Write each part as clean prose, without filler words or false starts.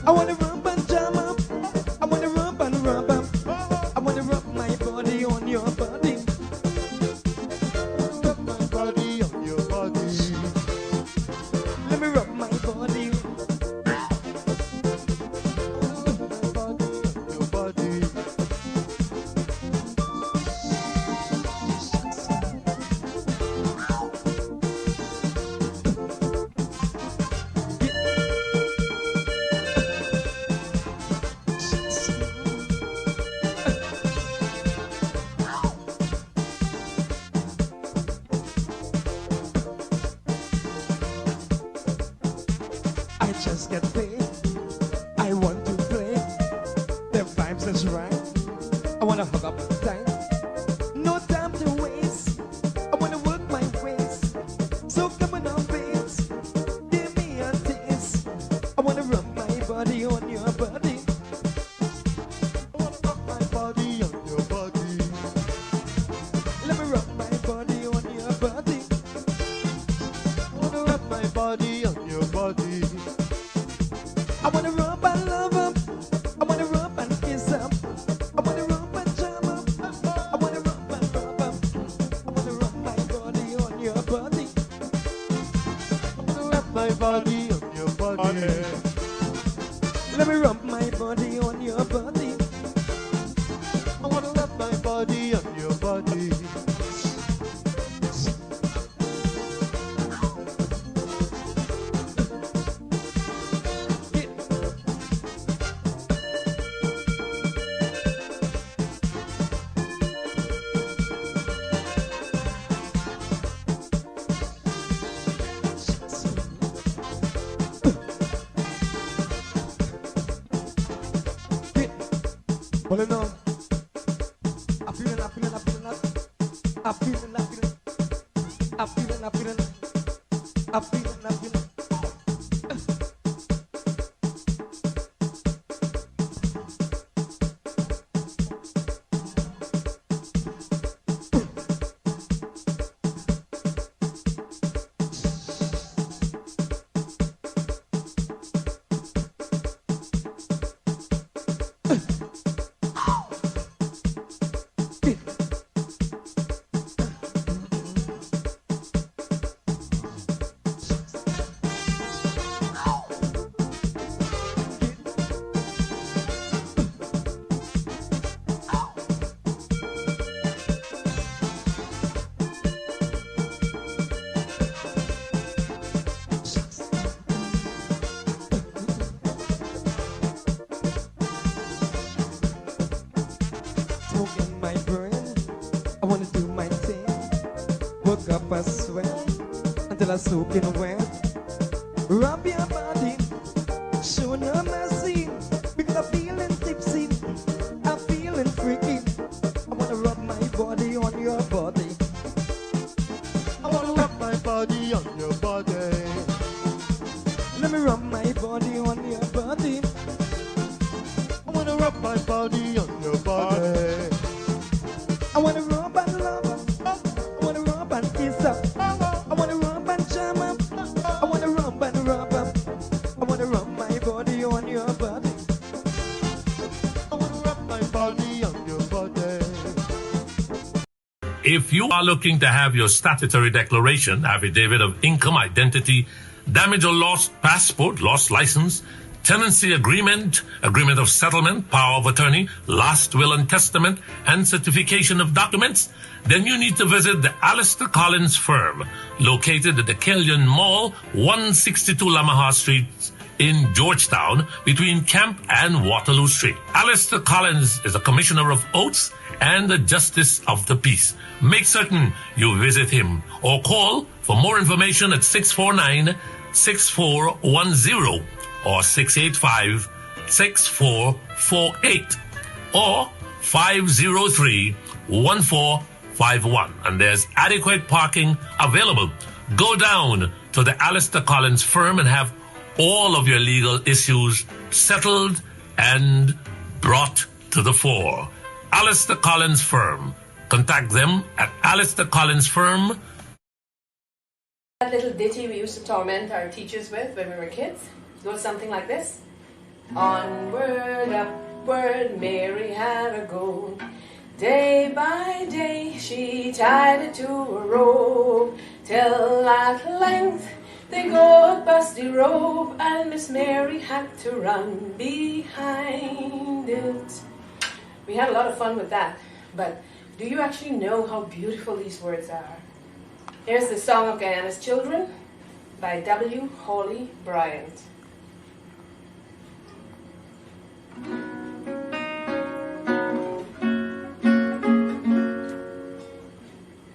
I wanna rub and jam up. I wanna rub and rub up. I wanna rub my body on your body. Rub my body on your body. Let me rub my body. Your body. I just get paid. I want to play. The vibes is right. I wanna hug up tight. No time to waste. I wanna work my ways. So come on, babes. Give me a taste. I wanna rub my body on your body. I wanna rub my body on your body. Let me rub my body on your body. I wanna rub my body on your body. I wanna rub and love up. I wanna rub and kiss up. I wanna rub and jam up. I wanna rub and rub up. I wanna rub my body on your body. I wanna rub my body on your body. Let me rub my body on your body. I wanna rub my body on your body. Pulling on. I'm feeling, I'm feeling, I'm feeling, I'm feeling, I'm feeling, I'm feeling, I'm feeling, I'm feeling, I'm feeling. Smoke in my brain. I wanna do my thing. Work up a sweat until I soak in wet. Rub your body, show no mercy. Because I'm feeling tipsy, I'm feeling freaky. I wanna rub my body on your body. I wanna rub my body on your body. Let me rub my body on your body. I wanna rub my body on your body. I wanna rub and love up. I wanna rub and kiss up. I wanna rub and jam up. I wanna rub and rub up. I wanna rub my body on your body. I wanna rub my body on your body. If you are looking to have your statutory declaration, affidavit of income, identity, damage or lost passport, lost license, tenancy agreement, agreement of settlement, power of attorney, last will and testament, and certification of documents, then you need to visit the Alistair Collins firm, located at the Killian Mall, 162 Lamaha Street in Georgetown, between Camp and Waterloo Street. Alistair Collins is a commissioner of oaths and a justice of the peace. Make certain you visit him or call for more information at 649-6410 or 685-6448 or 503-1451. And there's adequate parking available. Go down to the Alistair Collins firm and have all of your legal issues settled and brought to the fore. Alistair Collins firm. Contact them at Alistair Collins firm. That little ditty we used to torment our teachers with when we were kids goes something like this. Onward, upward, Mary had a go. Day by day she tied it to a rope, till at length they got bust the rope, and Miss Mary had to run behind it. We had a lot of fun with that, but do you actually know how beautiful these words are? Here's the Song of Guyana's Children by W. Hawley Bryant.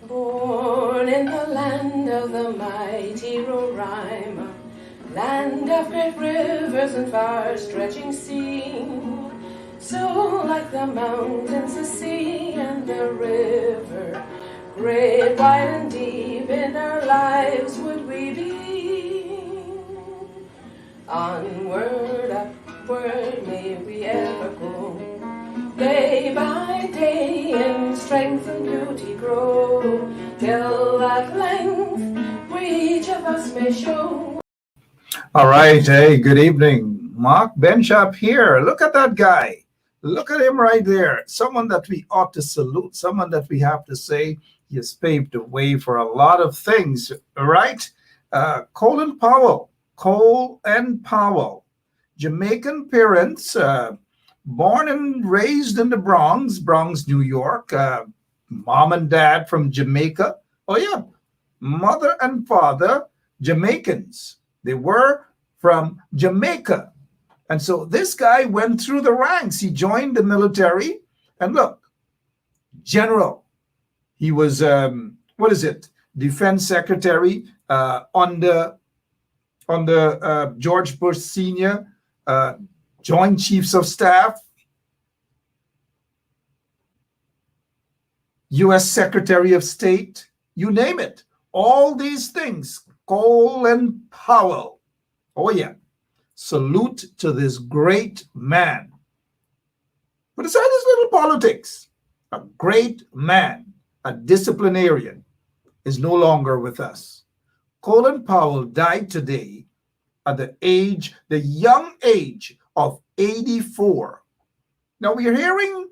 Born in the land of the mighty Roraima, land of great rivers and far-stretching sea, so like the mountains, the sea, and the river, great, wide, and deep in our lives would we be. Onward, upward, may we ever go, day by day in strength and beauty grow, till at length we each of us may show. All right, hey, good evening. Mark Benschop here. Look at that guy. Look at him right there. Someone that we ought to salute, someone that we have to say he has paved the way for a lot of things, right? Colin Powell, Cole and Powell, Jamaican parents, born and raised in the Bronx, New York, mom and dad from Jamaica. Oh yeah, mother and father, Jamaicans. They were from Jamaica. And so this guy went through the ranks. He joined the military, and look, general. He was, Defense Secretary under George Bush Sr., Joint Chiefs of Staff, U.S. Secretary of State, you name it. All these things, Colin Powell. Oh, yeah. Salute to this great man. But aside his little politics, a great man, a disciplinarian, is no longer with us. Colin Powell died today at the young age of 84. Now we're hearing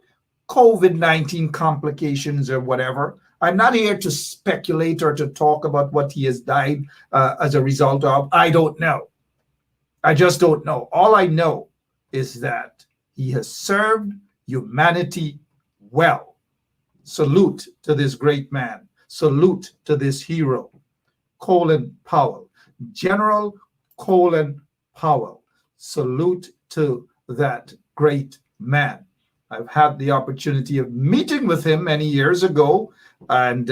COVID-19 complications or whatever. I'm not here to speculate or to talk about what he has died as a result of. I don't know. I just don't know. All I know is that he has served humanity well. Salute to this great man. Salute to this hero, Colin Powell. General Colin Powell. Salute to that great man. I've had the opportunity of meeting with him many years ago, and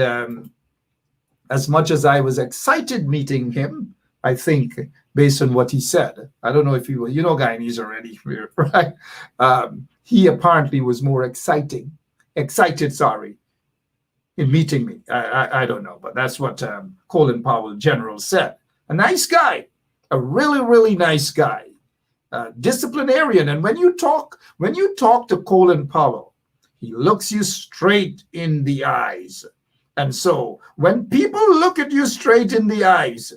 as much as I was excited meeting him, I think based on what he said, I don't know if he was, Guyanese already, right? He apparently was more excited, in meeting me. I don't know, but that's what Colin Powell, General, said. A nice guy, a really, really nice guy, disciplinarian. And when you talk to Colin Powell, he looks you straight in the eyes. And so when people look at you straight in the eyes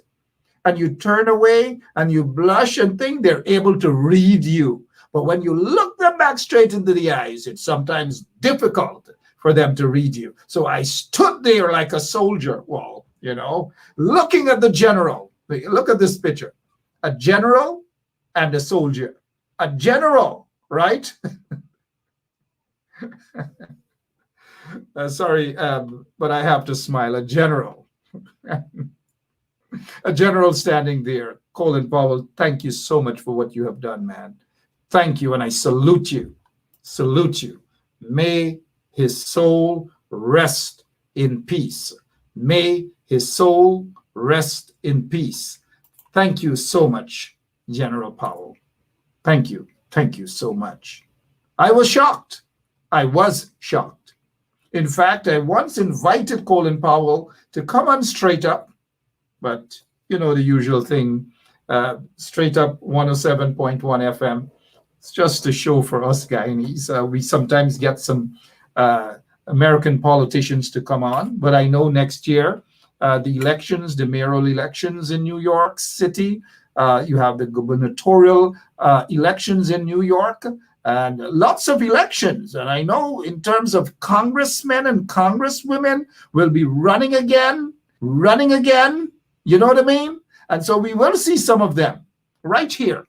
and you turn away and you blush and think, they're able to read you. But when you look them back straight into the eyes, it's sometimes difficult for them to read you. So I stood there like a soldier, looking at the general. Look at this picture. A general and a soldier. A general, right? Sorry, but I have to smile. A general. A general standing there. Colin Powell, thank you so much for what you have done, man. Thank you, and I salute you. Salute you. May his soul rest in peace. May his soul rest in peace. Thank you so much, General Powell. Thank you. Thank you so much. I was shocked. I was shocked. In fact, I once invited Colin Powell to come on Straight Up, but the usual thing, Straight Up 107.1 FM. It's just a show for us Guyanese. We sometimes get some American politicians to come on, but I know next year, the mayoral elections in New York City, You have the gubernatorial elections in New York, and lots of elections. And I know in terms of congressmen and congresswomen will be running again. You know what I mean? And so we will see some of them right here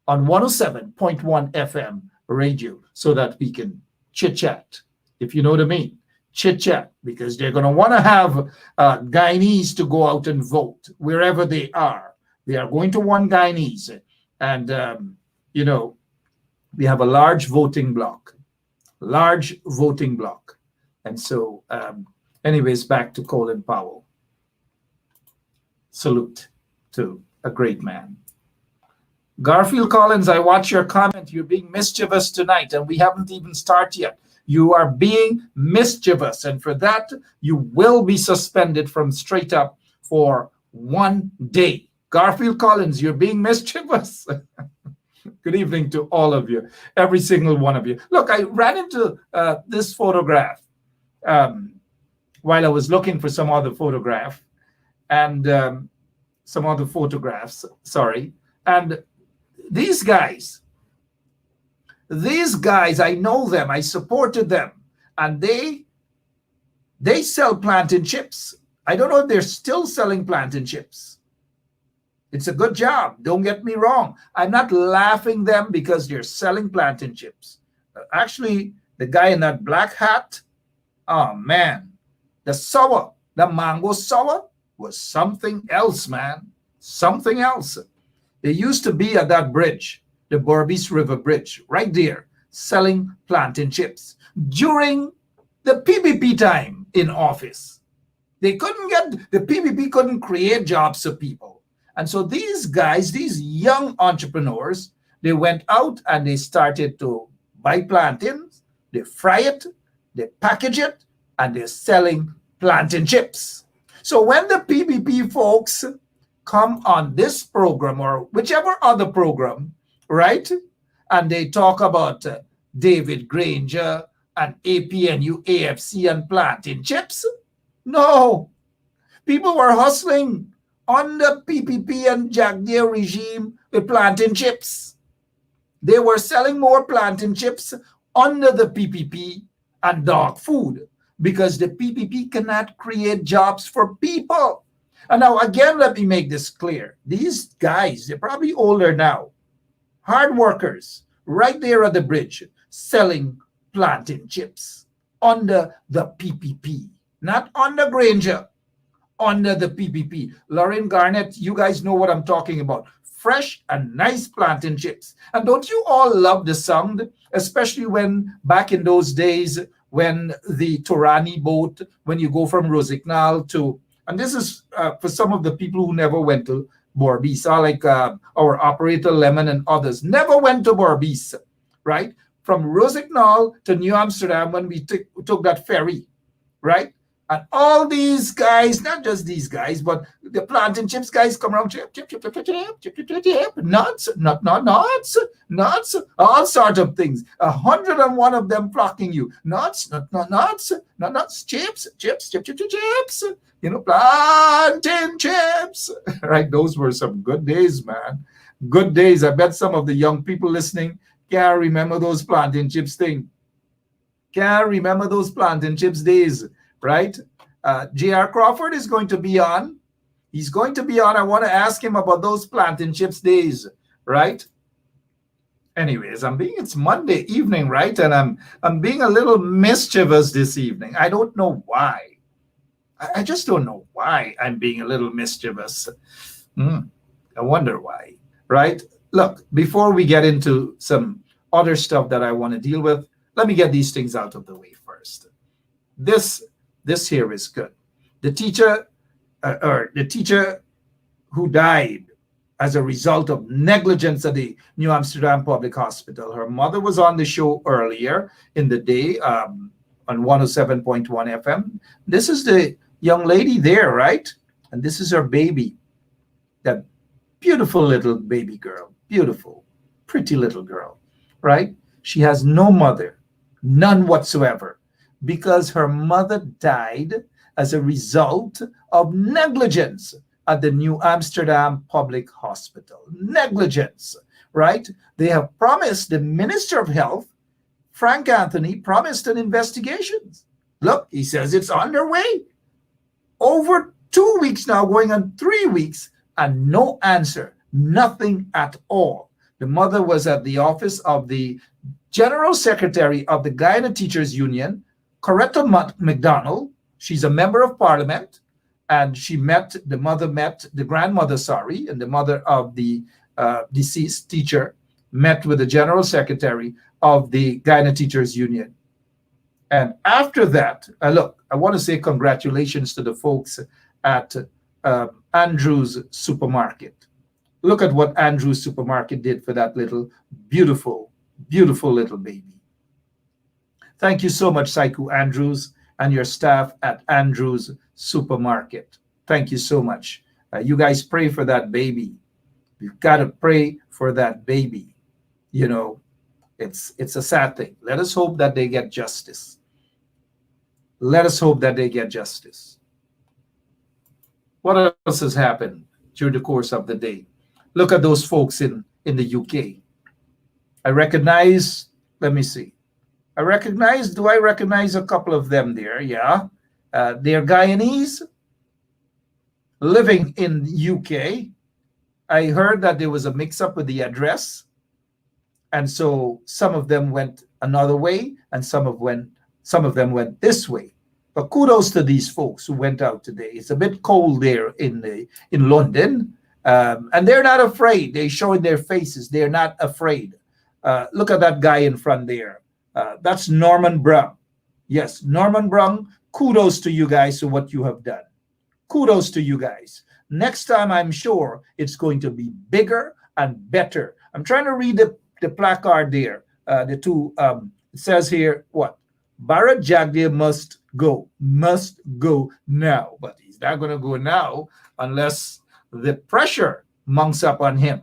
on 107.1 FM radio so that we can chit-chat, if you know what I mean. Chit-chat, because they're going to want to have Guyanese to go out and vote wherever they are. They are going to want Guyanese. And, you know, we have a large voting block. And so, anyways, back to Colin Powell. Salute to a great man. Garfield Collins, I watch your comment. You're being mischievous tonight, and we haven't even started yet. You are being mischievous, and for that, you will be suspended from Straight Up for 1 day. Garfield Collins, you're being mischievous. Good evening to all of you, every single one of you. Look, I ran into this photograph while I was looking for some other photograph, and some other photographs, sorry. And these guys, I know them, I supported them, and they sell plantain chips. I don't know if they're still selling plantain chips. It's a good job, don't get me wrong. I'm not laughing them because they're selling plantain chips. Actually, the guy in that black hat, oh man, the mango sour was something else, man. Something else. They used to be at that bridge, the Berbice River Bridge, right there, selling plantain chips during the PPP time in office. The PPP couldn't create jobs for people. And so these guys, these young entrepreneurs, they went out and they started to buy plantains, they fry it, they package it, and they're selling plantain chips. So when the PPP folks come on this program or whichever other program, right, and they talk about David Granger and APNU-AFC and plantain chips, no, people were hustling under PPP and Jack Deere regime with plantain chips. They were selling more plantain chips under the PPP and dog food because the PPP cannot create jobs for people. And now again, let me make this clear. These guys, they're probably older now, hard workers, right there at the bridge, selling plantain chips under the PPP, not under Granger, under the PPP. Lauren Garnett, you guys know what I'm talking about. Fresh and nice plantain chips. And don't you all love the sound? Especially when back in those days when the Torani boat, when you go from Rosignol to, and this is for some of the people who never went to Berbice, like our operator Lemon and others, never went to Berbice, right? From Rosignol to New Amsterdam when we took that ferry, right? And all these guys, not just these guys, but the plantain chips guys come around, chip, nuts, nuts, all sorts of things. 101 of them flocking you. Nuts, chips. You know, plantain chips. Right, those were some good days, man. Good days. I bet some of the young people listening can't remember those plantain chips thing. Can't remember those plantain chips days. Right? J.R. Crawford is going to be on. He's going to be on. I want to ask him about those plantain chips days, right? Anyways, it's Monday evening, right? And I'm being a little mischievous this evening. I don't know why. I just don't know why I'm being a little mischievous. I wonder why, right? Look, before we get into some other stuff that I want to deal with, let me get these things out of the way first. This here is good. The teacher who died as a result of negligence at the New Amsterdam Public Hospital. Her mother was on the show earlier in the day on 107.1 FM. This is the young lady there, right? And this is her baby, that beautiful little baby girl, beautiful, pretty little girl, right? She has no mother, none whatsoever, because her mother died as a result of negligence at the New Amsterdam Public Hospital. Negligence, right? They have promised, the Minister of Health, Frank Anthony, promised an investigation. Look, he says it's underway. Over 2 weeks now, going on 3 weeks, and no answer, nothing at all. The mother was at the office of the General Secretary of the Guyana Teachers Union, Coretta McDonald. She's a member of Parliament, and the grandmother, and the mother of the deceased teacher met with the General Secretary of the Guyana Teachers Union. And after that, look, I want to say congratulations to the folks at Andrew's Supermarket. Look at what Andrew's Supermarket did for that little beautiful, beautiful little baby. Thank you so much, Saiku Andrews, and your staff at Andrew's Supermarket. Thank you so much. You guys pray for that baby. You've got to pray for that baby. You know, it's a sad thing. Let us hope that they get justice. Let us hope that they get justice. What else has happened during the course of the day? Look at those folks in the UK. I recognize, let me see. Do I recognize a couple of them there? Yeah. They're Guyanese living in UK. I heard that there was a mix-up with the address. And so some of them went another way and some of them went this way. But kudos to these folks who went out today. It's a bit cold there in London. And they're not afraid. They're showing their faces. They're not afraid. Look at that guy in front there. That's Norman Brown. Yes, Norman Brown, kudos to you guys for what you have done. Kudos to you guys. Next time, I'm sure it's going to be bigger and better. I'm trying to read the placard there. The two, it says here, what? Bharat Jagdev must go now. But he's not going to go now unless the pressure mounts up on him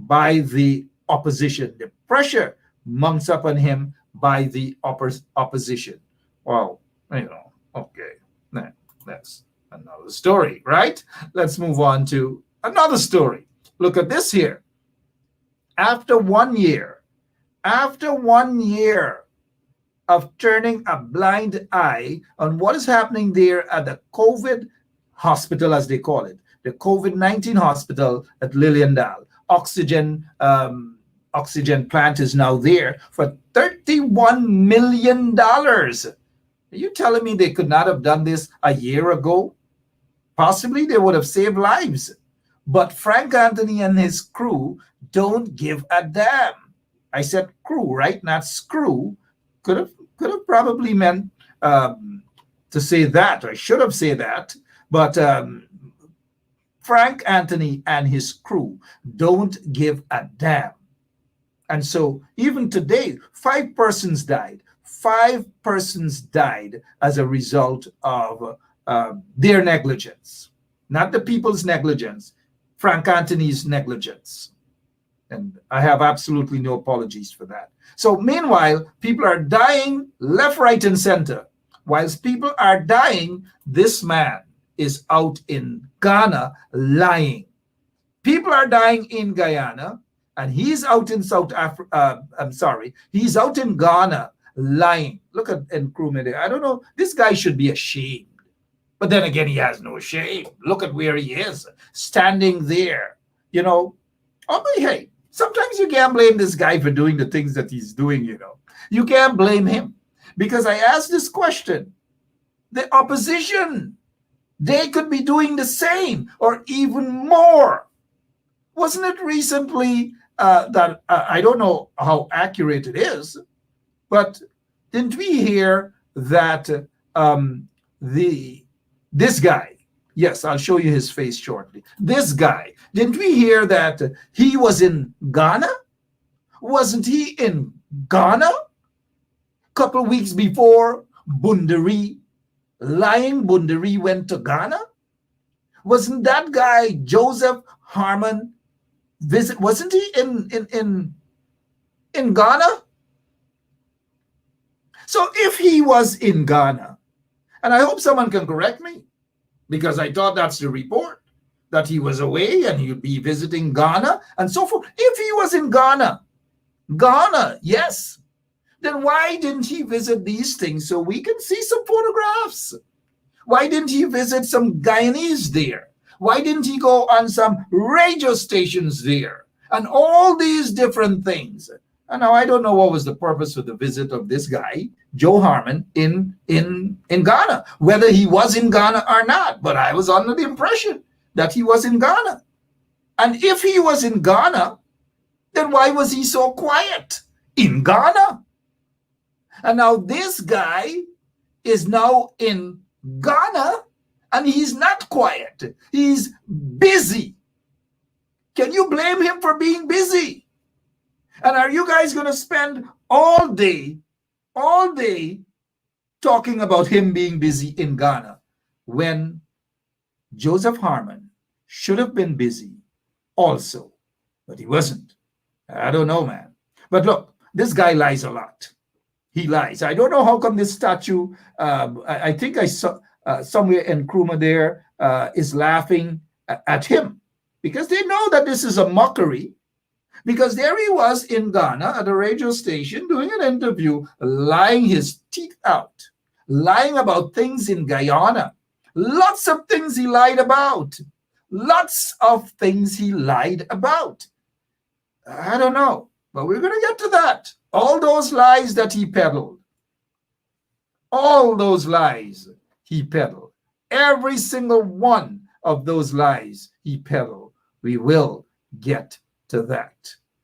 by the opposition. The pressure mounts up on him by the opposition. Well, okay, that's another story, right? Let's move on to another story. Look at this here. After 1 year of turning a blind eye on what is happening there at the COVID hospital, as they call it, the COVID-19 hospital at Liliendal. Oxygen plant is now there for $31 million. Are you telling me they could not have done this a year ago? Possibly they would have saved lives. But Frank Anthony and his crew don't give a damn. I said crew, right? Not screw. Could have probably meant to say that, or I should have said that. But Frank Anthony and his crew don't give a damn. And so even today, 5 persons died. 5 persons died as a result of their negligence. Not the people's negligence, Frank Anthony's negligence. And I have absolutely no apologies for that. So meanwhile, people are dying left, right, and center. Whilst people are dying, this man is out in Ghana lying. People are dying in Guyana, and he's out in he's out in Ghana lying. Look at Nkrumah there. I don't know, this guy should be ashamed. But then again, he has no shame. Look at where he is, standing there. Oh, but hey, sometimes you can't blame this guy for doing the things that he's doing, You can't blame him. Because I asked this question. The opposition, they could be doing the same or even more. Wasn't it recently that, I don't know how accurate it is, but didn't we hear that this guy, yes, I'll show you his face shortly. This guy, didn't we hear that he was in Ghana? Wasn't he in Ghana? A couple of weeks before Bundari went to Ghana? Wasn't that guy Joseph Harmon wasn't he in Ghana? So if he was in Ghana, and I hope someone can correct me, because I thought that's the report. that he was away and he'd be visiting Ghana and so forth. If he was in Ghana, yes, then why didn't he visit these things so we can see some photographs? Why didn't he visit some Guyanese there? Why didn't he go on some radio stations there? And all these different things. And now I don't know what was the purpose of the visit of this guy, Joe Harmon, in Ghana, whether he was in Ghana or not. But I was under the impression that he was in Ghana. And if he was in Ghana, then why was he so quiet in Ghana? And now this guy is now in Ghana and he's not quiet. He's busy. Can you blame him for being busy? And are you guys going to spend all day talking about him being busy in Ghana when Joseph Harmon should have been busy also, but he wasn't? I don't know, man. But look, this guy lies a lot. He lies. I don't know how come this statue, I think I saw somewhere in Nkrumah there is laughing at him because they know that this is a mockery. Because there he was in Ghana at a radio station doing an interview, lying his teeth out, lying about things in Guyana. Lots of things he lied about. Lots of things he lied about. I don't know, but we're going to get to that. All those lies that he peddled. All those lies he peddled. Every single one of those lies he peddled. We will get to that.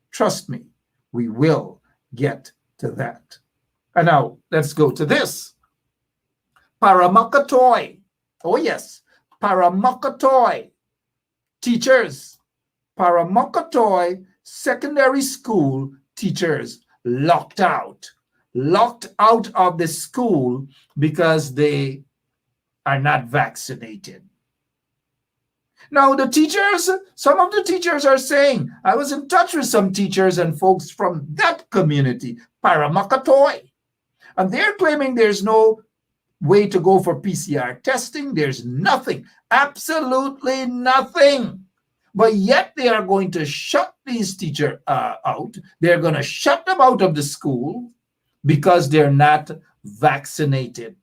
Trust me, we will get to that. And now let's go to this. Paramakatoy. Oh yes, Paramakatoy. Teachers. Paramakatoy secondary school teachers locked out of the school because they are not vaccinated. Now, the teachers, some of the teachers are saying, I was in touch with some teachers and folks from that community, Paramakatoy, and they're claiming there's no way to go for PCR testing. There's nothing, absolutely nothing. But yet they are going to shut these teachers out. They're going to shut them out of the school because they're not vaccinated.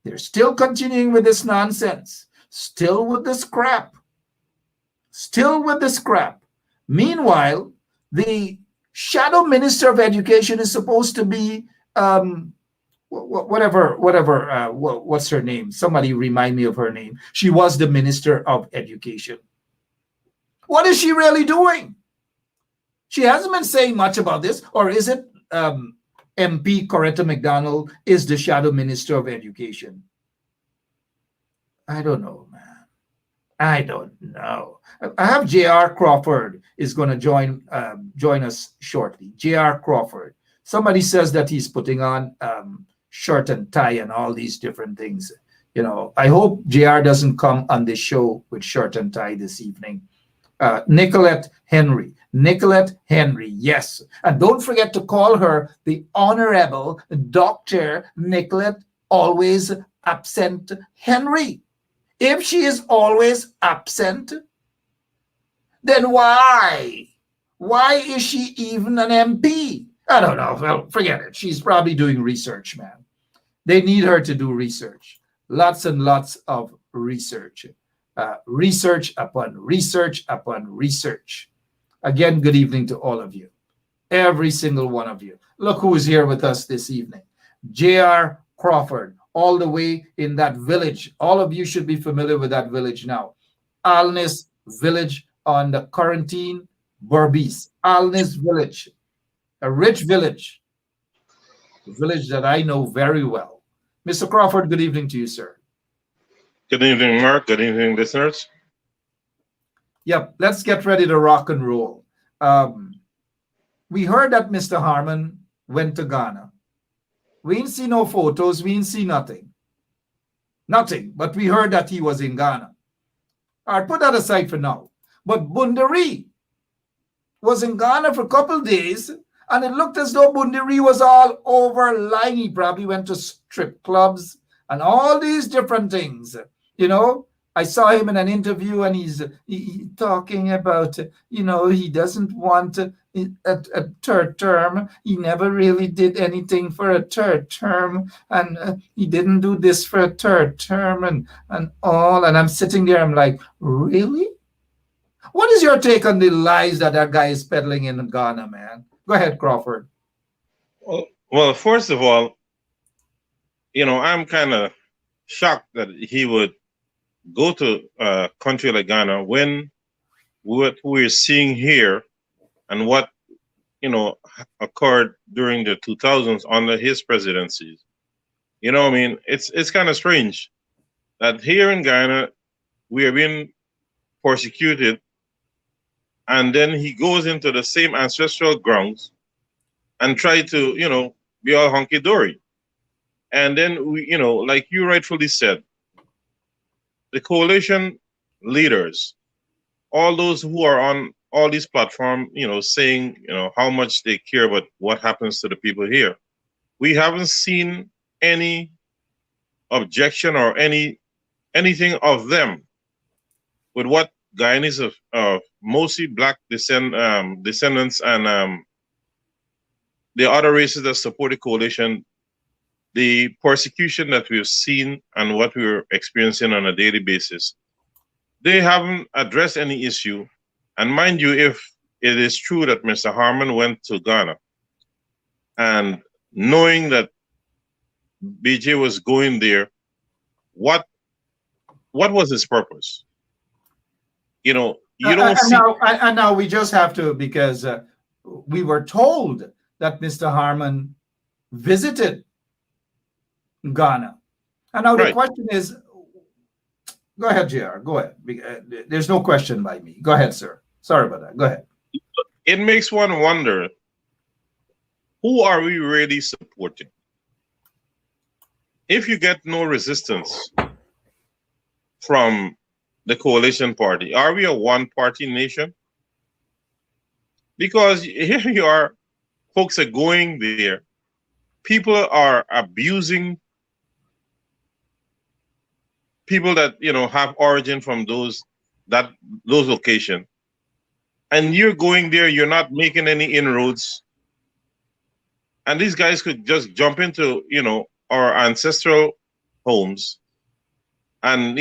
They're still continuing with this nonsense, still with this crap. Still with the scrap. Meanwhile, the shadow minister of education is supposed to be what's her name? Somebody remind me of her name. She was the minister of education. What is she really doing? She hasn't been saying much about this. Or is it MP Coretta McDonald is the shadow minister of education? I don't know, man. I don't know. I have J.R. Crawford is going to join us shortly. J.R. Crawford. Somebody says that he's putting on shirt and tie and all these different things. You know, I hope J.R. doesn't come on this show with shirt and tie this evening. Nicolette Henry, yes. And don't forget to call her the Honorable Dr. Nicolette Always Absent Henry. If she is always absent, then why? Why is she even an MP? I don't know. Well, forget it. She's probably doing research, man. They need her to do research. Lots and lots of research. Research upon research upon research. Again, good evening to all of you. Every single one of you. Look who is here with us this evening. J.R. Crawford. All the way in that village. All of you should be familiar with that village now. Alnis Village on the Quarantine, Berbice. Alnis Village, a rich village. A village that I know very well. Mr. Crawford, good evening to you, sir. Good evening, Mark. Good evening, listeners. Yep, let's get ready to rock and roll. We heard that Mr. Harmon went to Ghana. We didn't see no photos. We didn't see nothing. Nothing. But we heard that he was in Ghana. All right, put that aside for now. But Bundari was in Ghana for a couple of days, and it looked as though Bundari was all over lying. He probably went to strip clubs and all these different things, you know, I saw him in an interview, and he's talking about, he doesn't want a third term. He never really did anything for a third term, and he didn't do this for a third term, and all. And I'm sitting there, I'm like, really? What is your take on the lies that guy is peddling in Ghana, man? Go ahead, Crawford. Well, first of all, I'm kind of shocked that he would go to a country like Ghana when what we're seeing here and what occurred during the 2000s under his presidencies. It's kind of strange that here in Ghana we are being persecuted, and then he goes into the same ancestral grounds and try to be all hunky-dory. And then we, like you rightfully said, the coalition leaders, all those who are on all these platforms, saying, how much they care about what happens to the people here. We haven't seen any objection or anything of them with what Guyanese of mostly black descendants and the other races that support the coalition, the persecution that we've seen and what we're experiencing on a daily basis. They haven't addressed any issue. And mind you, if it is true that Mr. Harman went to Ghana and knowing that BJ was going there, what was his purpose? You don't see. Now we just have to, because we were told that Mr. Harman visited Ghana. And now the question is, go ahead, JR, go ahead. There's no question by me. Go ahead, sir. Sorry about that. Go ahead. It makes one wonder, who are we really supporting? If you get no resistance from the coalition party, are we a one-party nation? Because here you are, folks are going there. People are abusing people that have origin from those locations, and you're going there, you're not making any inroads, and these guys could just jump into our ancestral homes and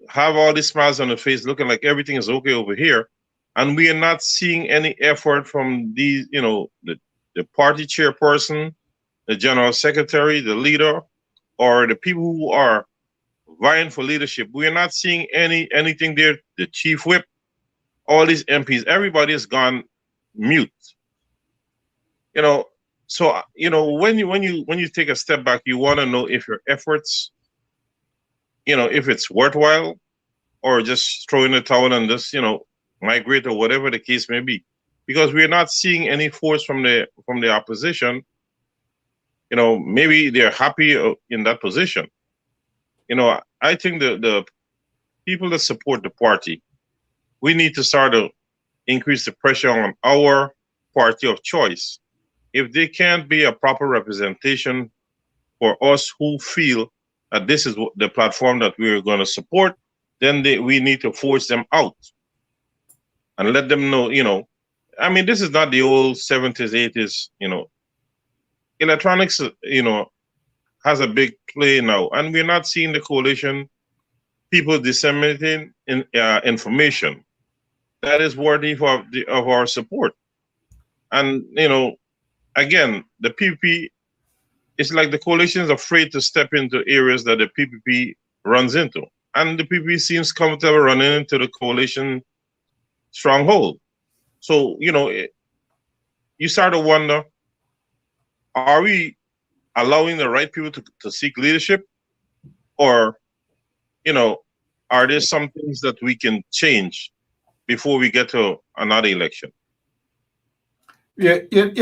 have all these smiles on the face, looking like everything is okay over here, and we are not seeing any effort from these the party chairperson, the general secretary, the leader, or the people who are vying for leadership. We are not seeing anything there. The chief whip, all these MPs, everybody has gone mute. So when you take a step back, you want to know if your efforts, if it's worthwhile, or just throw in the towel and just migrate, or whatever the case may be, because we're not seeing any force from the opposition. Maybe they're happy in that position. I think the people that support the party, we need to start to increase the pressure on our party of choice. If they can't be a proper representation for us who feel that this is the platform that we're going to support, then we need to force them out and let them know, this is not the old 70s, 80s, electronics, has a big play now, and we're not seeing the coalition people disseminating information that is worthy of our support. And again, the PPP, it's like the coalition is afraid to step into areas that the PPP runs into, and the PPP seems comfortable running into the coalition stronghold. So you start to wonder, are we allowing the right people to seek leadership, or are there some things that we can change before we get to another election? Yeah, and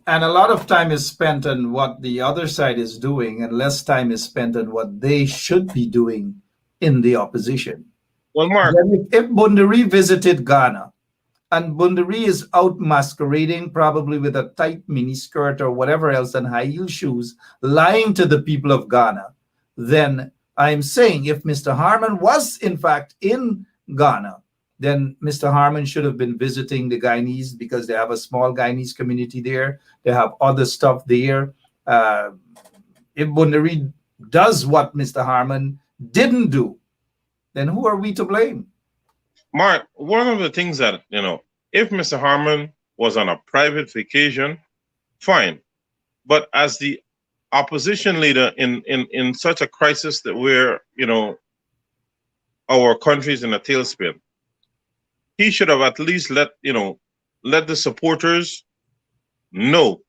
a lot of time is spent on what the other side is doing, and less time is spent on what they should be doing in the opposition. Well, Mark, if Bundari visited Ghana, and Bundari is out masquerading probably with a tight miniskirt or whatever else and high heel shoes, lying to the people of Ghana, then I'm saying if Mr. Harmon was in fact in Ghana, then Mr. Harmon should have been visiting the Guyanese, because they have a small Guyanese community there. They have other stuff there. If Bundari does what Mr. Harmon didn't do, then who are we to blame? Mark, one of the things that, if Mr. Harmon was on a private vacation, fine. But as the opposition leader in such a crisis that we're, our country's in a tailspin, he should have at least let the supporters know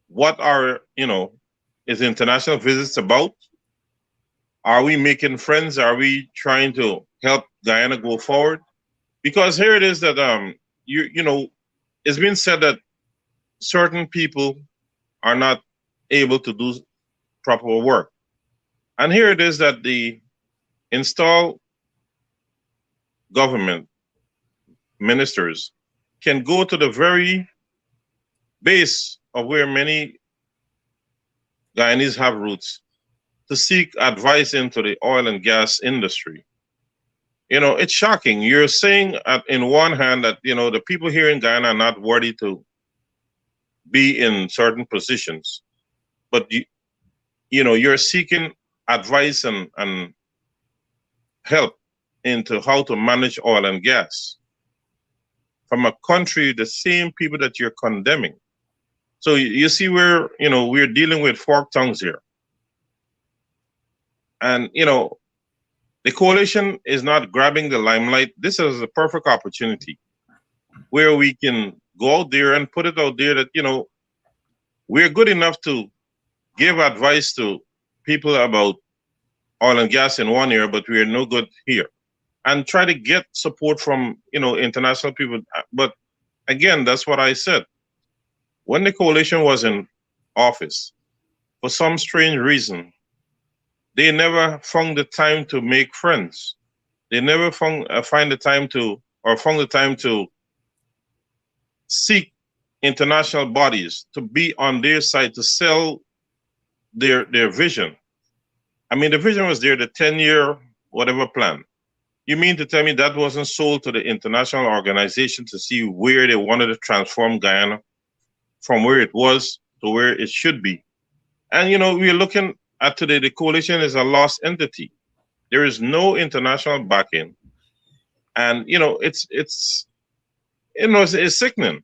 what are, his international visits about. Are we making friends? Are we trying to help Guyana go forward? Because here it is that it's been said that certain people are not able to do proper work. And here it is that the installed government ministers can go to the very base of where many Guyanese have roots to seek advice into the oil and gas industry. It's shocking. You're saying in one hand that, the people here in Guyana are not worthy to be in certain positions, but you're seeking advice and help into how to manage oil and gas from a country, the same people that you're condemning. So you see where, we're dealing with forked tongues here. And, the coalition is not grabbing the limelight. This is a perfect opportunity where we can go out there and put it out there that, we're good enough to give advice to people about oil and gas in one area, but we're no good here. And try to get support from, international people. But again, that's what I said. When the coalition was in office, for some strange reason, they never found the time to make friends. They never found the time to seek international bodies to be on their side to sell their vision. I mean, the vision was there, the 10-year whatever plan. You mean to tell me that wasn't sold to the international organization to see where they wanted to transform Guyana from where it was to where it should be? And, we're looking at today, the coalition is a lost entity. There is no international backing. And, it's sickening.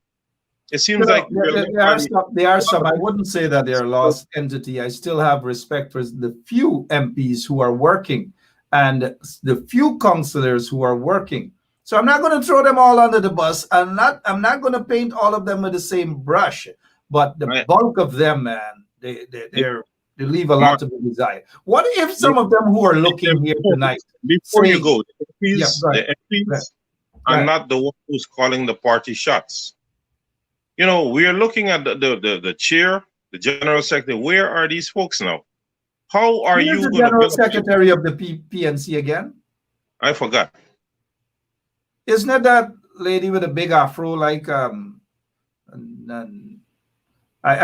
It seems like there are some. I wouldn't say that they're a lost entity. I still have respect for the few MPs who are working and the few councillors who are working. So I'm not going to throw them all under the bus. I'm not going to paint all of them with the same brush. But the bulk of them, man, they leave a lot to be desired. What if some of them who are looking here tonight, before you go, the MPs are not the one who's calling the party shots. We are looking at the chair, the general secretary. Where are these folks now? How are you the general secretary of the PNC again? I forgot. Isn't it that lady with a big afro? Like I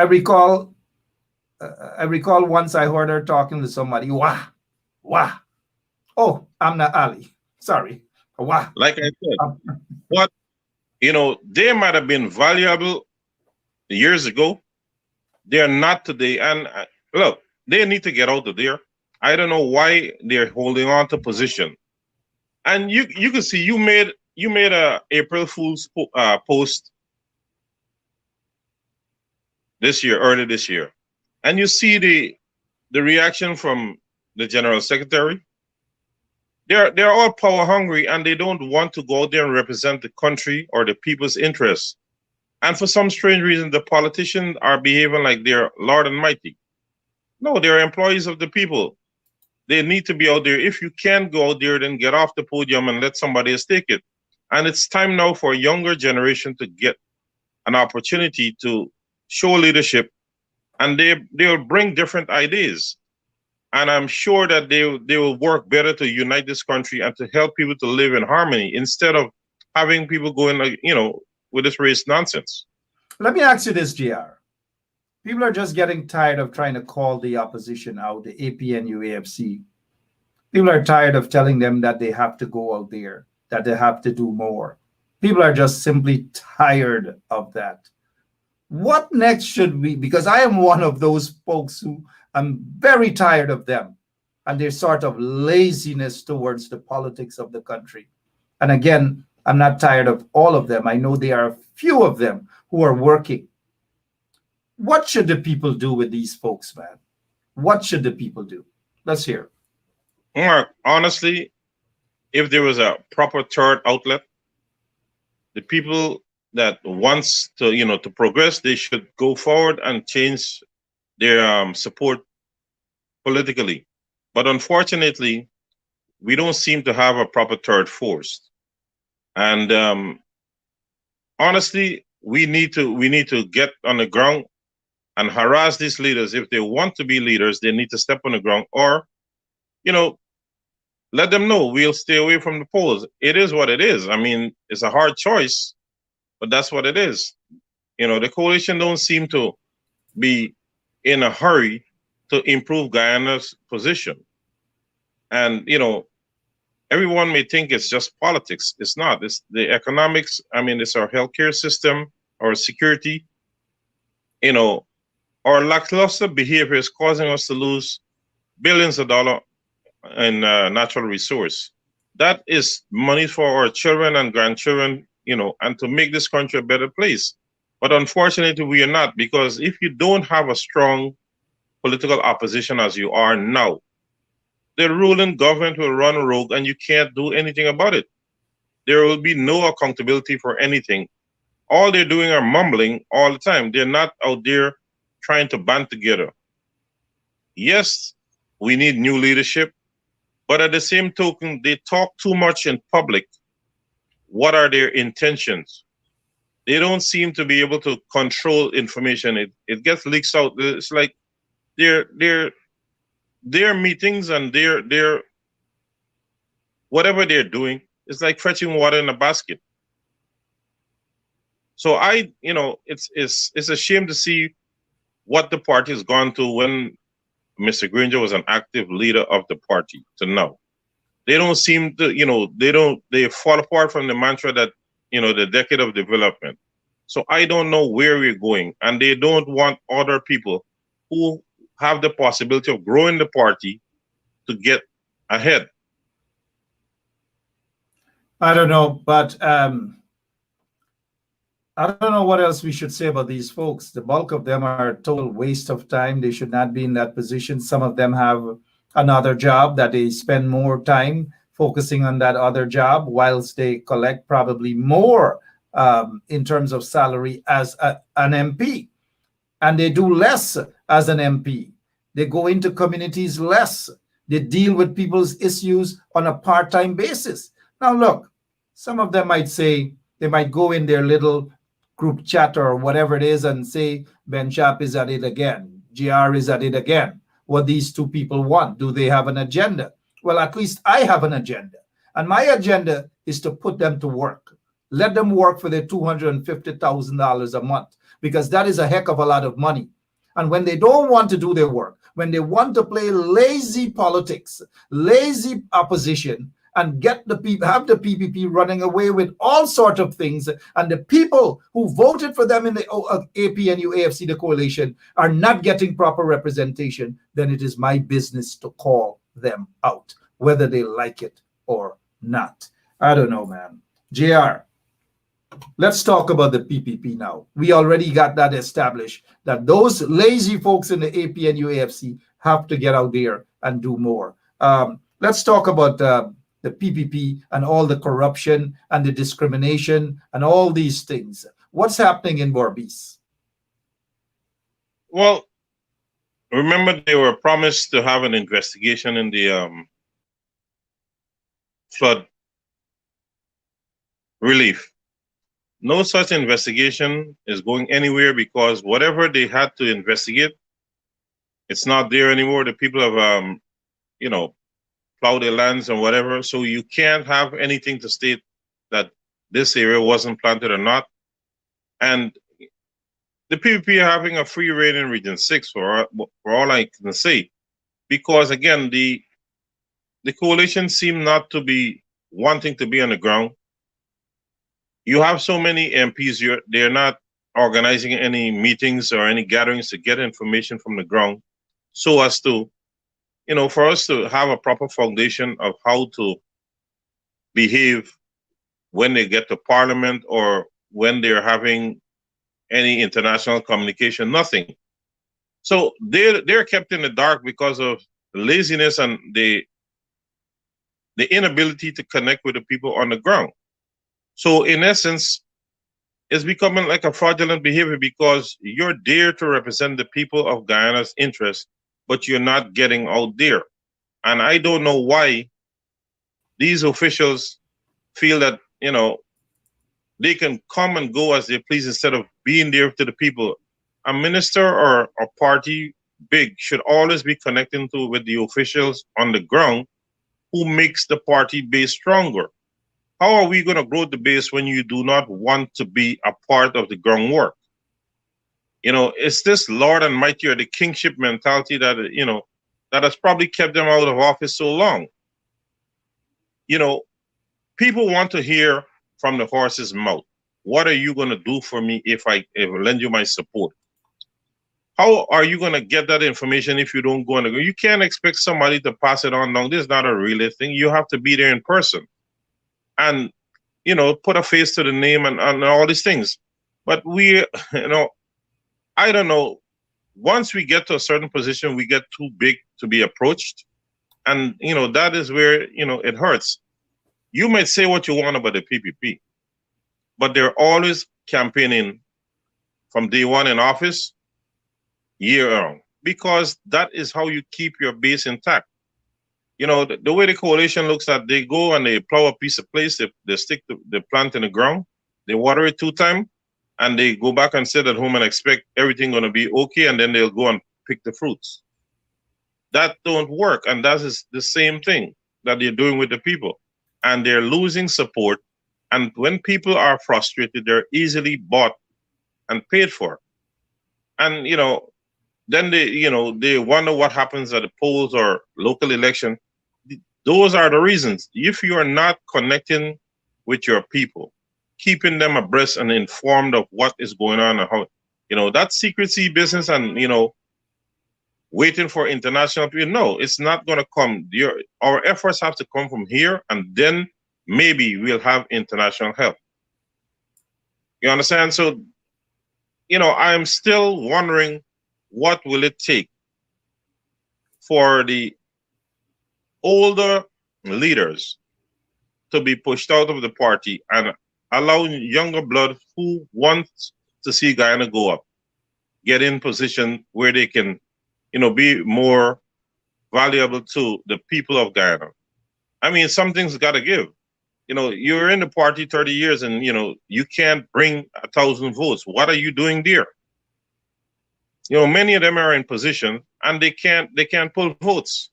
recall once I heard her talking to somebody. Wah. Oh, I'm not Ali. Sorry. Wah. Like I said, what they might have been valuable years ago. They are not today. And look, they need to get out of there. I don't know why they're holding on to position. And you can see you made a April Fool's post early this year, and you see the reaction from the general secretary. They're all power hungry, and they don't want to go out there and represent the country or the people's interests. And for some strange reason, the politicians are behaving like they're Lord and Mighty. No, they're employees of the people. They need to be out there. If you can't go out there, then get off the podium and let somebody else take it. And it's time now for a younger generation to get an opportunity to show leadership, and they'll bring different ideas. And I'm sure that they will work better to unite this country and to help people to live in harmony instead of having people going, with this race nonsense. Let me ask you this, JR. People are just getting tired of trying to call the opposition out, the APNU-AFC. People are tired of telling them that they have to go out there, that they have to do more. People are just simply tired of that. What next should we? Because I am one of those folks who I'm very tired of them and their sort of laziness towards the politics of the country. And again, I'm not tired of all of them. I know there are a few of them who are working. What should the people do with these folks, man? What should the people do? Let's hear. Mark, honestly, if there was a proper third outlet, the people that wants to, to progress, they should go forward and change their support politically. But unfortunately, we don't seem to have a proper third force. And honestly, we need to get on the ground and harass these leaders. If they want to be leaders, they need to step on the ground, or, let them know we'll stay away from the polls. It is what it is. I mean, it's a hard choice, but that's what it is. The coalition don't seem to be in a hurry to improve Guyana's position. And, everyone may think it's just politics. It's not. It's the economics. I mean, it's our healthcare system, our security. Our lackluster behavior is causing us to lose billions of dollars in natural resource. That is money for our children and grandchildren, and to make this country a better place. But unfortunately, we are not, because if you don't have a strong political opposition as you are now, the ruling government will run rogue and you can't do anything about it. There will be no accountability for anything. All they're doing are mumbling all the time. They're not out there trying to band together. Yes, we need new leadership, but at the same token, they talk too much in public. What are their intentions? They don't seem to be able to control information. It gets leaked out. It's like their meetings and their whatever they're doing is like fetching water in a basket. So it's a shame to see what the party has gone to when Mr. Granger was an active leader of the party to now. They don't seem to, they fall apart from the mantra that, the decade of development. So I don't know where we're going, and they don't want other people who have the possibility of growing the party to get ahead. I don't know, but I don't know what else we should say about these folks. The bulk of them are a total waste of time. They should not be in that position. Some of them have another job that they spend more time focusing on that other job, whilst they collect probably more in terms of salary as an MP. And they do less as an MP. They go into communities less. They deal with people's issues on a part-time basis. Now, look, some of them might say, they might go in their little group chat or whatever it is and say, Benschop is at it again. GR is at it again. What these two people want. Do they have an agenda? Well, at least I have an agenda. And my agenda is to put them to work. Let them work for their $250,000 a month, because that is a heck of a lot of money. And when they don't want to do their work, when they want to play lazy politics, lazy opposition, and get the people, have the PPP running away with all sorts of things, and the people who voted for them in the APNU-AFC, the coalition, are not getting proper representation, then it is my business to call them out, whether they like it or not. I don't know, man. JR, let's talk about the PPP now. We already got that established, that those lazy folks in the APNU-AFC have to get out there and do more. Let's talk about the PPP and all the corruption and the discrimination and all these things. What's happening in Berbice? Well, remember they were promised to have an investigation in the flood relief. No such investigation is going anywhere, because whatever they had to investigate, it's not there anymore. The people have, plow their lands and whatever. So you can't have anything to state that this area wasn't planted or not. And the PPP are having a free reign in Region 6 for all I can say. Because again, the the coalition seem not to be wanting to be on the ground. You have so many MPs, they're not organizing any meetings or any gatherings to get information from the ground so as to, for us to have a proper foundation of how to behave when they get to Parliament or when they're having any international communication, nothing. So they're kept in the dark because of laziness and the inability to connect with the people on the ground. So in essence, it's becoming like a fraudulent behavior because you're there to represent the people of Guyana's interests, but you're not getting out there. And I don't know why these officials feel that, they can come and go as they please instead of being there to the people. A minister or a party big should always be connecting with the officials on the ground who makes the party base stronger. How are we going to grow the base when you do not want to be a part of the groundwork? It's this Lord and Mighty or the kingship mentality that, that has probably kept them out of office so long. People want to hear from the horse's mouth. What are you going to do for me if I lend you my support? How are you going to get that information if you don't go on the ground? You can't expect somebody to pass it on. No, this is not a real thing. You have to be there in person and, put a face to the name and all these things. But we, I don't know. Once we get to a certain position, we get too big to be approached. And, that is where, it hurts. You might say what you want about the PPP, but they're always campaigning from day one in office, year round, because that is how you keep your base intact. The way the coalition looks at, they go and they plow a piece of place, they stick the plant in the ground, they water it 2 times, and they go back and sit at home and expect everything going to be okay, and then they'll go and pick the fruits. That don't work, and that is the same thing that they're doing with the people. And they're losing support. And when people are frustrated, they're easily bought and paid for. And, then they wonder what happens at the polls or local election. Those are the reasons. If you are not connecting with your people, keeping them abreast and informed of what is going on and how, that secrecy business and, waiting for international people. No, it's not going to come. Our efforts have to come from here, and then maybe we'll have international help. You understand? So, I'm still wondering what will it take for the older leaders to be pushed out of the party and allow younger blood who wants to see Guyana go up, get in position where they can be more valuable to the people of Guyana. I mean, something's got to give. You're in the party 30 years and, you can't bring 1,000 votes. What are you doing there? Many of them are in position and they can't pull votes.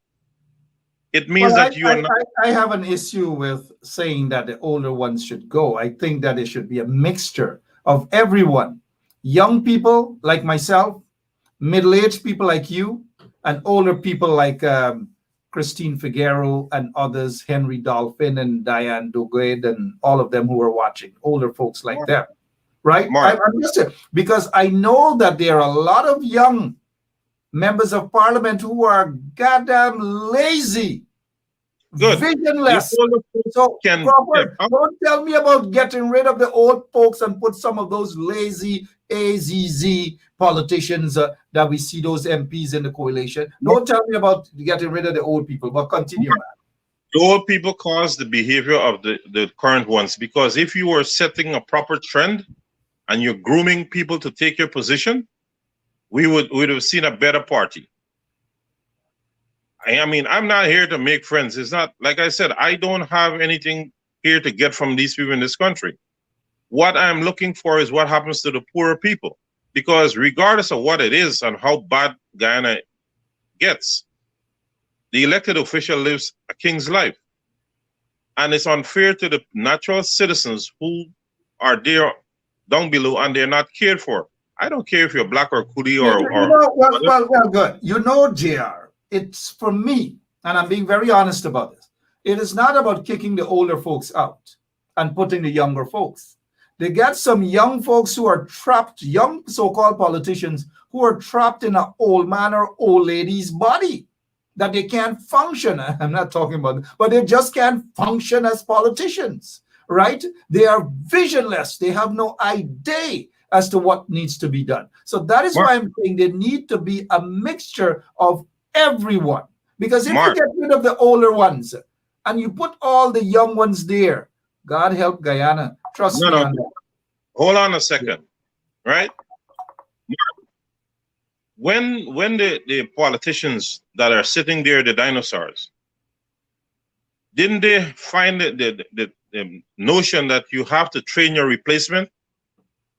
It means that you are not. I have an issue with saying that the older ones should go. I think that it should be a mixture of everyone. Young people like myself, middle-aged people like you, and older people like Christine Figueroa and others, Henry Dolphin and Diane Duguid and all of them who are watching, older folks like them, right? I'm just because I know that there are a lot of young members of parliament who are goddamn lazy, visionless. So, Crawford, don't tell me about getting rid of the old folks and put some of those lazy AZZ politicians that we see, those MPs in the coalition. Don't tell me about getting rid of the old people, but continue, man. The old people cause the behavior of the current ones, because if you were setting a proper trend and you're grooming people to take your position, we would have seen a better party. I mean, I'm not here to make friends. It's not, like I said, I don't have anything here to get from these people in this country. What I'm looking for is what happens to the poorer people. Because regardless of what it is and how bad Guyana gets, the elected official lives a king's life. And it's unfair to the natural citizens who are there down below and they're not cared for. I don't care if you're black or Kudi or well, good. JR, it's for me, and I'm being very honest about this, it is not about kicking the older folks out and putting the younger folks. They get some young folks who are trapped, young so-called politicians who are trapped in an old man or old lady's body that they can't function. I'm not talking about, but they just can't function as politicians, right? They are visionless. They have no idea as to what needs to be done. So that is why I'm saying there need to be a mixture of everyone. Because if you get rid of the older ones and you put all the young ones there, God help Guyana. Trust me on that. Hold on a second, right? When the politicians that are sitting there, the dinosaurs, didn't they find the notion that you have to train your replacement?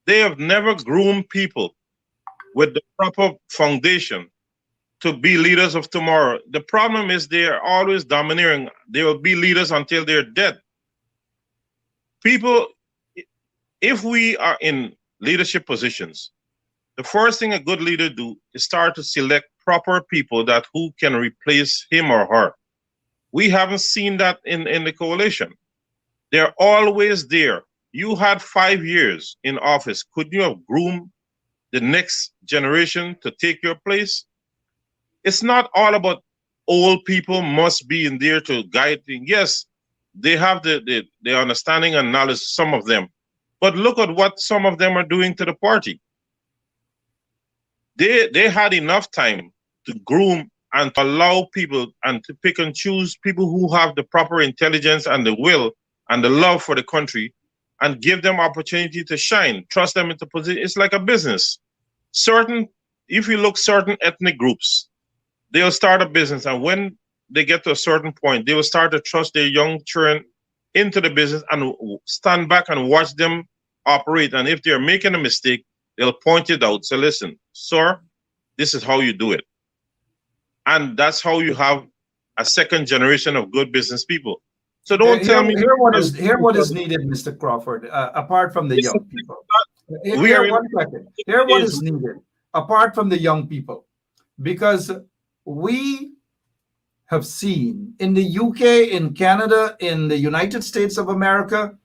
They have never groomed people with the proper foundation to be leaders of tomorrow. The problem is they are always domineering. They will be leaders until they're dead. People, if we are in leadership positions, the first thing a good leader do is start to select proper people that who can replace him or her. We haven't seen that in the coalition. They're always there. You had 5 years in office. Could you have groomed the next generation to take your place? It's not all about old people must be in there to guide things. Yes, they have the understanding and knowledge, some of them. But look at what some of them are doing to the party. They had enough time to groom and to allow people and to pick and choose people who have the proper intelligence and the will and the love for the country and give them opportunity to shine, trust them into position. It's like a business. If you look certain ethnic groups, they'll start a business, and when they get to a certain point, they will start to trust their young children into the business and stand back and watch them operate. And if they're making a mistake, they'll point it out. So listen, sir, this is how you do it. And that's how you have a second generation of good business people. So don't tell me. Here what is needed, Mr. Crawford, apart from the young people. Here what is needed, apart from the young people. Because we have seen in the UK, in Canada, in the United States of America,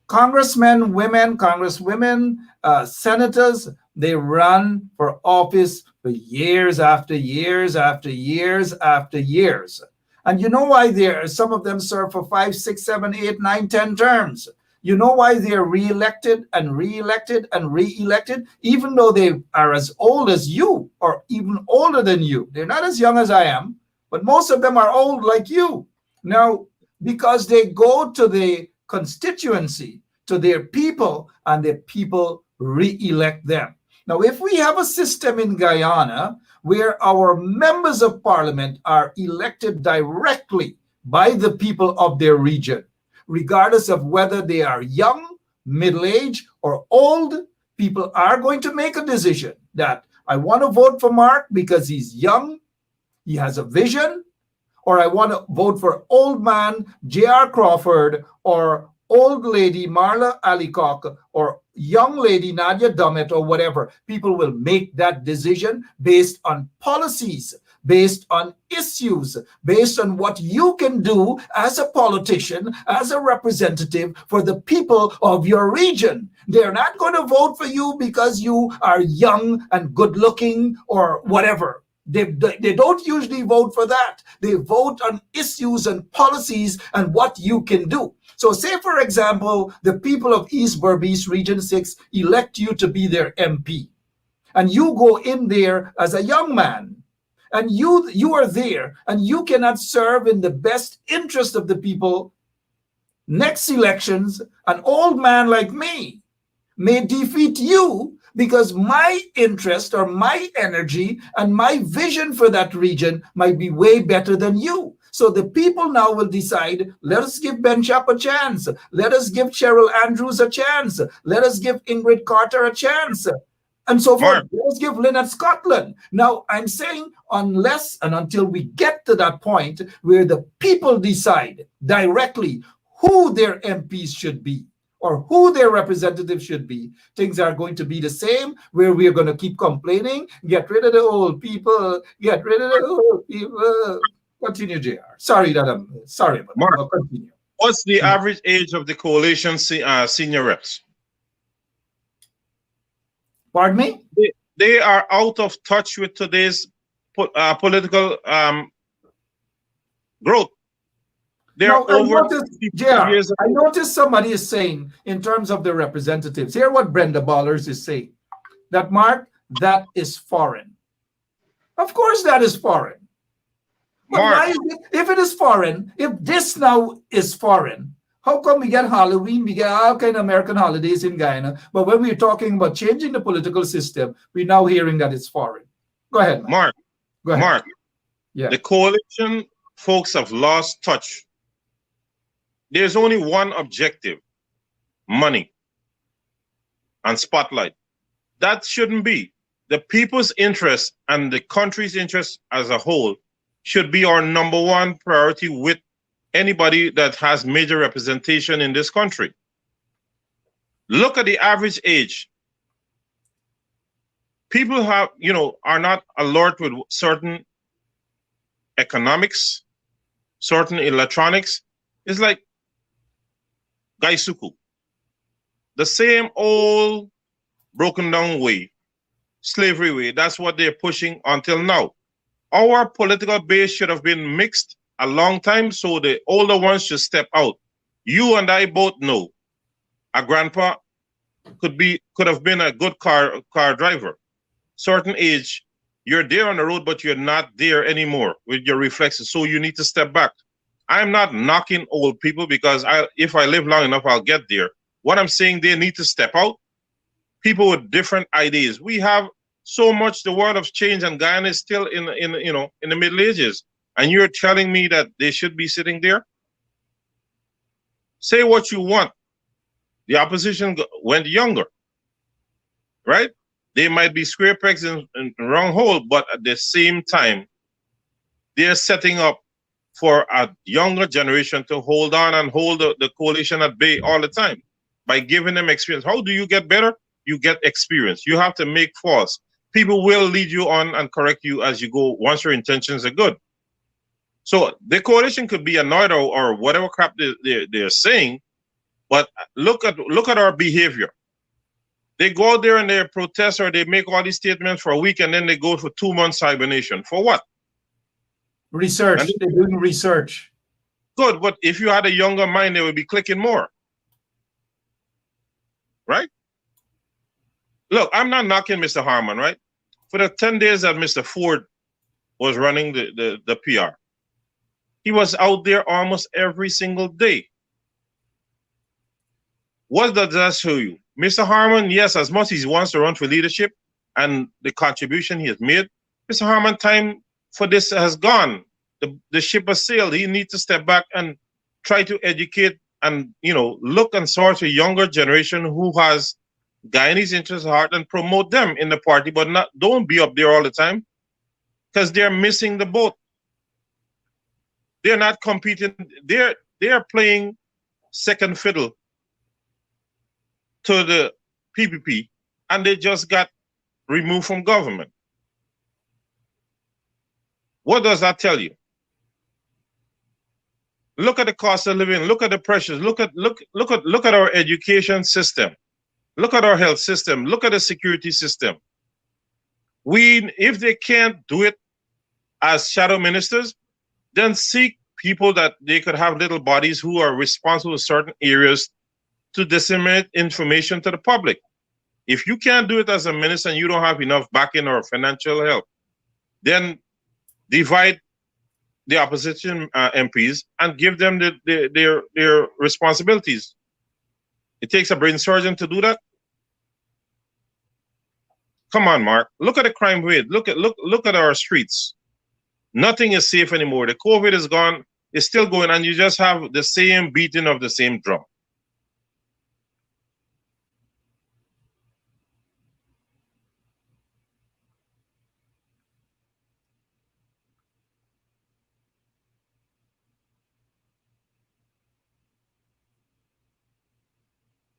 congressmen, women, congresswomen, senators, they run for office for years after years after years after years. And you know why some of them serve for 5, 6, 7, 8, 9, 10 terms. You know why they're reelected and reelected and reelected, even though they are as old as you or even older than you. They're not as young as I am, but most of them are old like you. Now, because they go to the constituency, to their people, and their people re-elect them. Now, if we have a system in Guyana where our members of parliament are elected directly by the people of their region, regardless of whether they are young, middle-aged, or old, people are going to make a decision that I want to vote for Mark because he's young, he has a vision, or I want to vote for old man J.R. Crawford, or old lady Marla Alicock, or young lady Nadia Dummett, or whatever. People will make that decision based on policies, based on issues, based on what you can do as a politician, as a representative for the people of your region. They're not going to vote for you because you are young and good looking or whatever. They don't usually vote for that. They vote on issues and policies and what you can do. So say, for example, the people of East Berbice Region 6 elect you to be their MP. And you go in there as a young man. And you are there, and you cannot serve in the best interest of the people. Next elections, an old man like me may defeat you because my interest or my energy and my vision for that region might be way better than you. So the people now will decide, let us give Benschop a chance. Let us give Cheryl Andrews a chance. Let us give Ingrid Carter a chance. And so forth. Let's give Lynette Scotland. Now, I'm saying unless and until we get to that point where the people decide directly who their MPs should be or who their representatives should be, things are going to be the same, where we're going to keep complaining, get rid of the old people, get rid of the old people. Continue, JR. Sorry that I'm sorry about Mark. that. Continue. What's the average age of the coalition senior reps? Pardon me? They are out of touch with today's political growth. They're over 55 years old. I noticed somebody is saying, in terms of the representatives, hear what Brenda Ballers is saying, that Mark, that is foreign. Of course that is foreign. But Mark, why is it, if it is foreign, if this now is foreign, how come we get Halloween, we get all kind of American holidays in Guyana, but when we're talking about changing the political system, we're now hearing that it's foreign? Go ahead, Mark. Go ahead. Mark, yeah. The coalition folks have lost touch. There's only one objective: money and spotlight. That shouldn't be. The people's interest and the country's interest as a whole should be our number one priority with anybody that has major representation in this country. Look at the average age. People have, are not alert with certain economics, certain electronics. It's like Gaisuku. The same old broken down way, slavery way. That's what they're pushing until now. Our political base should have been mixed a long time, so the older ones should step out. You and I both know a grandpa could have been a good car driver. Certain age, you're there on the road, but you're not there anymore with your reflexes, so you need to step back. I'm not knocking old people, because if I live long enough, I'll get there. What I'm saying, they need to step out. People with different ideas. We have so much, the world of change, and Guyana is still in the Middle Ages. And you're telling me that they should be sitting there? Say what you want. The opposition went younger, right? They might be square pegs in the wrong hole, but at the same time, they're setting up for a younger generation to hold on and hold the coalition at bay all the time by giving them experience. How do you get better? You get experience. You have to make false. People will lead you on and correct you as you go once your intentions are good. So the coalition could be annoyed or whatever crap they're saying, but look at our behavior. They go out there and they protest, or they make all these statements for a week, and then they go for 2 months hibernation. For what? Research. They're doing research. Good, but if you had a younger mind, they would be clicking more. Right? Look, I'm not knocking Mr. Harmon, right? For the 10 days that Mr. Ford was running the PR, he was out there almost every single day. What does that show you? Mr. Harmon, yes, as much as he wants to run for leadership and the contribution he has made, Mr. Harmon, time for this has gone. The ship has sailed. He needs to step back and try to educate and, look and source a younger generation who has Guyanese interests at heart and promote them in the party, but don't be up there all the time, because they're missing the boat. They're not competing. They're playing second fiddle to the PPP, and they just got removed from government. What does that tell you? Look at the cost of living. Look at the pressures. Look at our education system. Look at our health system. Look at the security system. If they can't do it as shadow ministers, then seek people that they could have little bodies who are responsible for certain areas to disseminate information to the public. If you can't do it as a minister and you don't have enough backing or financial help, then divide the opposition MPs and give them their responsibilities. It takes a brain surgeon to do that. Come on, Mark. Look at the crime rate. Look at our streets. Nothing is safe anymore. The COVID is gone. It's still going, and you just have the same beating of the same drum.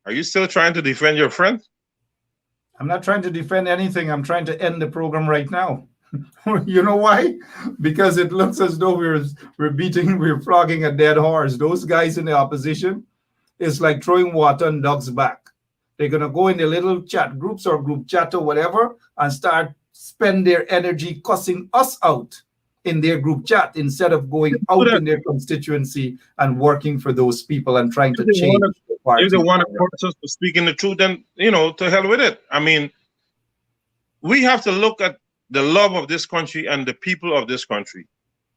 Are you still trying to defend your friend? I'm not trying to defend anything. I'm trying to end the program right now. You know why? Because it looks as though we're flogging a dead horse. Those guys in the opposition, it's like throwing water on dogs' back. They're gonna go in the little chat groups or group chat or whatever and start spend their energy cussing us out in their group chat instead of going out in their constituency and working for those people and trying to change the party. If they want to force us to speak in the truth, then to hell with it. I mean, we have to look at the love of this country and the people of this country.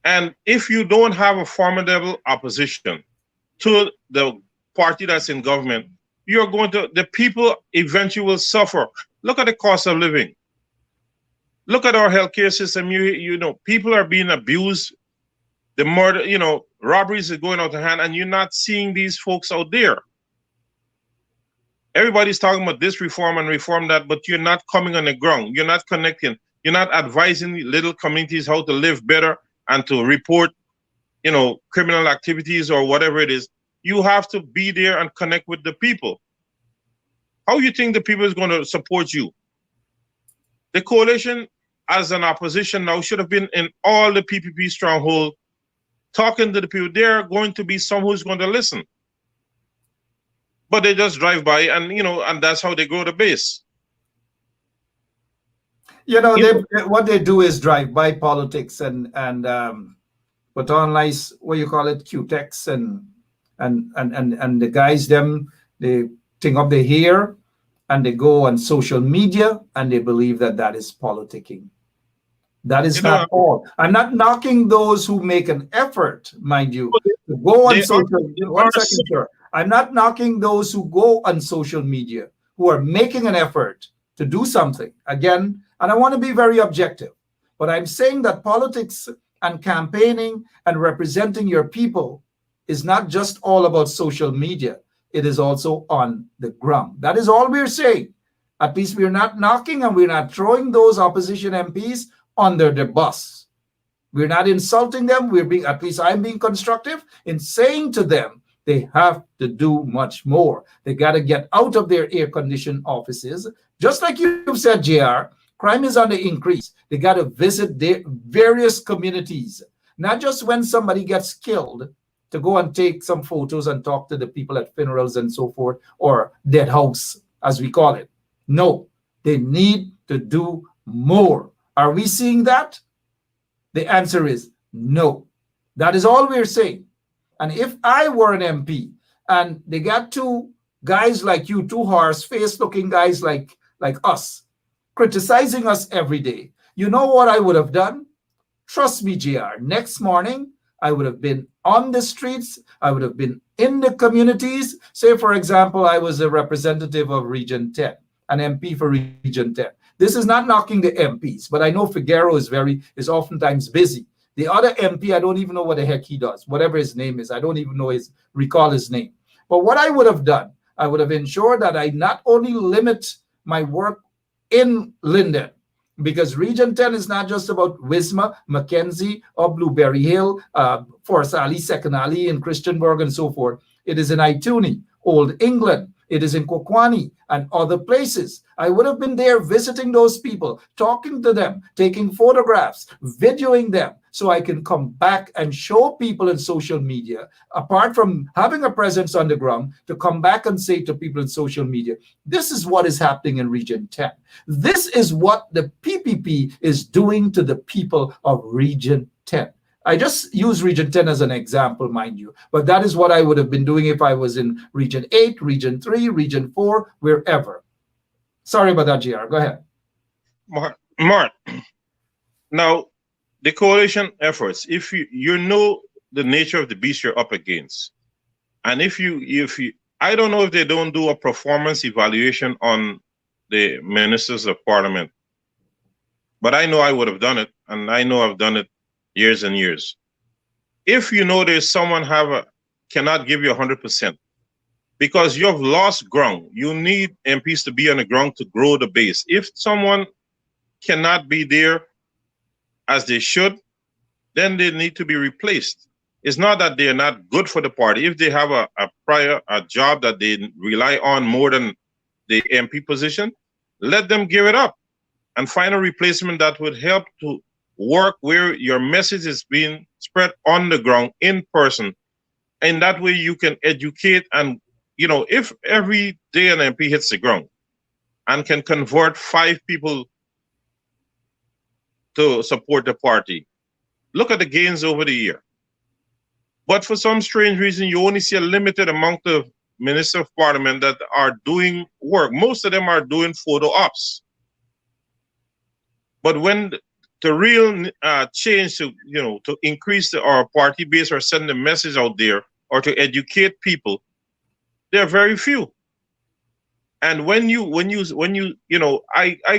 And if you don't have a formidable opposition to the party that's in government, the people eventually will suffer. Look at the cost of living. Look at our healthcare system. People are being abused. The murder, robberies are going out of hand, and you're not seeing these folks out there. Everybody's talking about this reform and reform that, but you're not coming on the ground. You're not connecting. You're not advising little communities how to live better and to report, criminal activities or whatever it is. You have to be there and connect with the people. How you think the people is going to support you? The coalition as an opposition now should have been in all the PPP stronghold, talking to the people. There are going to be some who's going to listen. But they just drive by and, and that's how they grow the base. What they do is drive by politics and put on nice, Q-tex and the guys, they ting up their hair and they go on social media and they believe that is politicking. That is not all. I'm not knocking those who make an effort, mind you, to go on social media. One second, sir. I'm not knocking those who go on social media, who are making an effort to do something. Again, and I want to be very objective, but I'm saying that politics and campaigning and representing your people is not just all about social media. It is also on the ground. That is all we're saying. At least we're not knocking and we're not throwing those opposition MPs under the bus. We're not insulting them. At least I'm being constructive in saying to them, they have to do much more. They got to get out of their air-conditioned offices. Just like you've said, JR, crime is on the increase. They got to visit their various communities, not just when somebody gets killed, to go and take some photos and talk to the people at funerals and so forth, or dead house, as we call it. No, they need to do more. Are we seeing that? The answer is no. That is all we're saying. And if I were an MP and they got two guys like you, two horse-faced looking guys like us, criticizing us every day, you know what I would have done? Trust me, JR, next morning, I would have been on the streets. I would have been in the communities. Say, for example, I was a representative of Region 10, an MP for Region 10. This is not knocking the MPs, but I know Figueroa is oftentimes busy. The other MP, I don't even know what the heck he does, whatever his name is. I don't even recall his name. But what I would have done, I would have ensured that I not only limit my work in Linden, because Region 10 is not just about Wisma, Mackenzie, or Blueberry Hill, Forest Alley, Second Alley, and Christianburg, and so forth. It is in Ituni, Old England. It is in Kokwani and other places. I would have been there visiting those people, talking to them, taking photographs, videoing them, so I can come back and show people in social media, apart from having a presence on the ground, to come back and say to people in social media, this is what is happening in Region 10. This is what the PPP is doing to the people of Region 10. I just use Region 10 as an example, mind you, but that is what I would have been doing if I was in Region 8, Region 3, Region 4, wherever. Sorry about that, JR. Go ahead. Mark, now, the coalition efforts, if you know the nature of the beast you're up against, and if you, I don't know if they don't do a performance evaluation on the ministers of parliament, but I know I would have done it, and I know I've done it years and years. If you know there's someone cannot give you 100%, because you have lost ground, you need MPs to be on the ground to grow the base. If someone cannot be there as they should, then they need to be replaced. It's not that they're not good for the party. If they have a job that they rely on more than the MP position, let them give it up and find a replacement that would help to work where your message is being spread on the ground in person. And that way you can educate. And, if every day an MP hits the ground and can convert 5 people to support the party, look at the gains over the year. But for some strange reason, you only see a limited amount of ministers of parliament that are doing work. Most of them are doing photo ops. But when the real change to increase our party base or send a message out there or to educate people, there are very few. And when I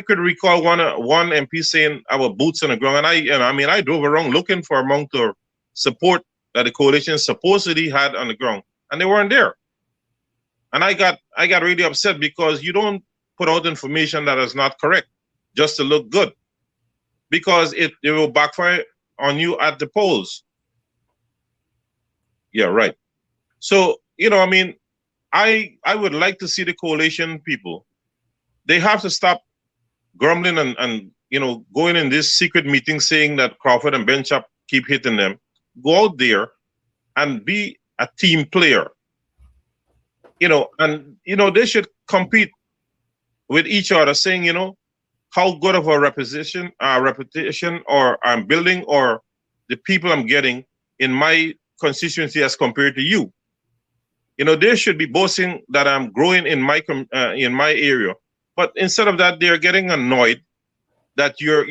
could recall one MP saying our boots on the ground, and I drove around looking for amount of support that the coalition supposedly had on the ground, and they weren't there. And I got really upset because you don't put out information that is not correct just to look good, because it will backfire on you at the polls. Yeah, right. So, I would like to see the coalition people. They have to stop grumbling and going in this secret meeting saying that Crawford and Benschop keep hitting them. Go out there and be a team player. They should compete with each other, saying, how good of a reputation or I'm building or the people I'm getting in my constituency as compared to you. They should be boasting that I'm growing in my area, but instead of that, they're getting annoyed that you're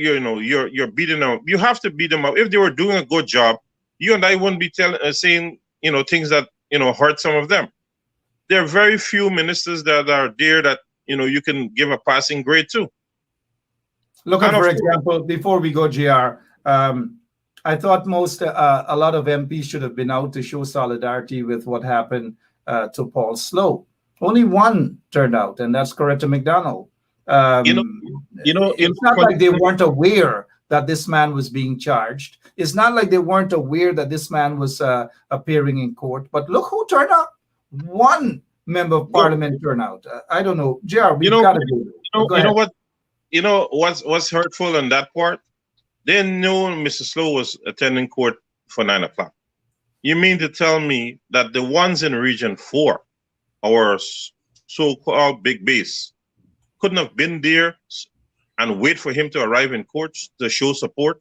beating them up. You have to beat them up. If they were doing a good job, you and I wouldn't be saying things that hurt some of them. There are very few ministers that are there that you can give a passing grade to. Look at, for example, before we go, GR, I thought a lot of MPs should have been out to show solidarity with what happened to Paul Slow. Only one turned out, and that's Coretta McDonald. It's not like they weren't aware that this man was being charged. It's not like they weren't aware that this man was appearing in court. But look who turned out. One member of parliament turned out. I don't know. JR, we've got to do it. What's hurtful in that part? They knew Mr. Slow was attending court for 9 o'clock. You mean to tell me that the ones in Region 4, our so-called big base, couldn't have been there and wait for him to arrive in court to show support?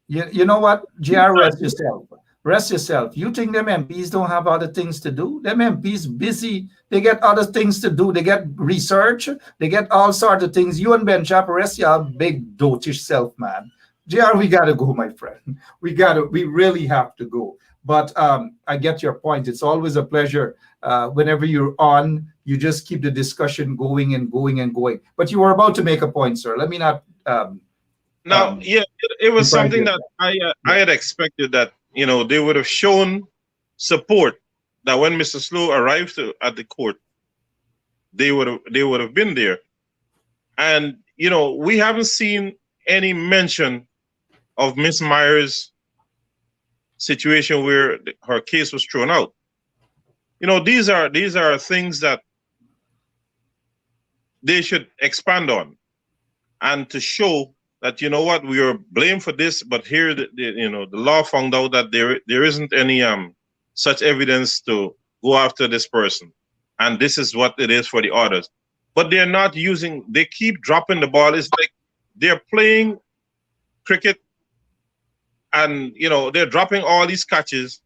You know what? GR, rest yourself. Rest yourself. You think them MPs don't have other things to do? Them MPs busy. They get other things to do. They get research. They get all sorts of things. You and Benschop, rest your big dotish self, man. JR, we got to go, my friend. We really have to go. But I get your point. It's always a pleasure. Whenever you're on, you just keep the discussion going and going and going. But you were about to make a point, sir. Let me not... it was something that I had expected that, they would have shown support, that when Mr. Slow arrived at the court, they would have been there. And, we haven't seen any mention of Miss Myers' situation where her case was thrown out. These are things that they should expand on, and to show that, we are blamed for this, but here the law found out that there isn't any such evidence to go after this person, and this is what it is for the others. But they're not using. They keep dropping the ball. It's like they're playing cricket, and they're dropping all these catches,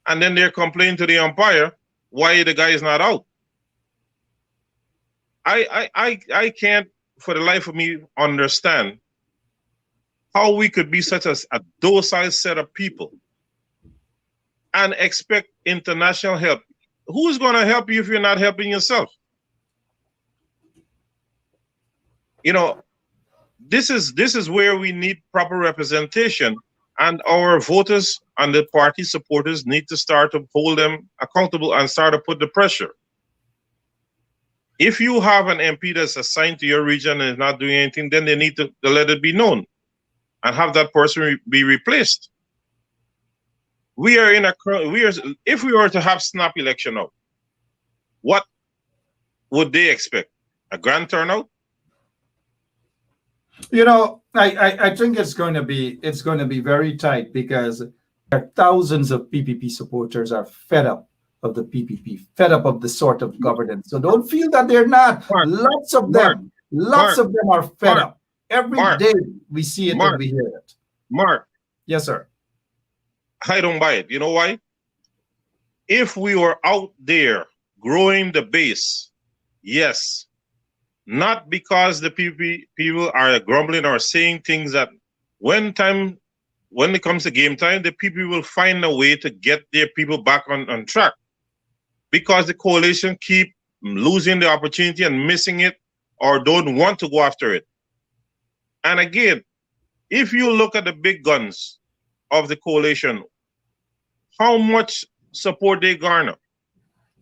and then they're complaining to the umpire why the guy is not out. I can't for the life of me understand how we could be such a docile set of people and expect international help. Who's going to help you if you're not helping yourself? This is where we need proper representation, and our voters and the party supporters need to start to hold them accountable and start to put the pressure. If you have an MP that's assigned to your region and is not doing anything, then they need to let it be known and have that person be replaced. If we were to have snap election now, what would they expect? A grand turnout? You know, I think it's going to be very tight because there are thousands of PPP supporters are fed up of the PPP, fed up of the sort of governance. So don't feel that they're not. Mark, Lots of Mark, them, lots of them are fed Mark, up. Every Mark, day we see it and Mark, we hear it. Mark, Yes, sir. I don't buy it. You know why? If we were out there growing the base, yes, not because the people are grumbling or saying things that when it comes to game time, the people will find a way to get their people back on track because the coalition keep losing the opportunity and missing it or don't want to go after it. And again, if you look at the big guns of the coalition, how much support they garner.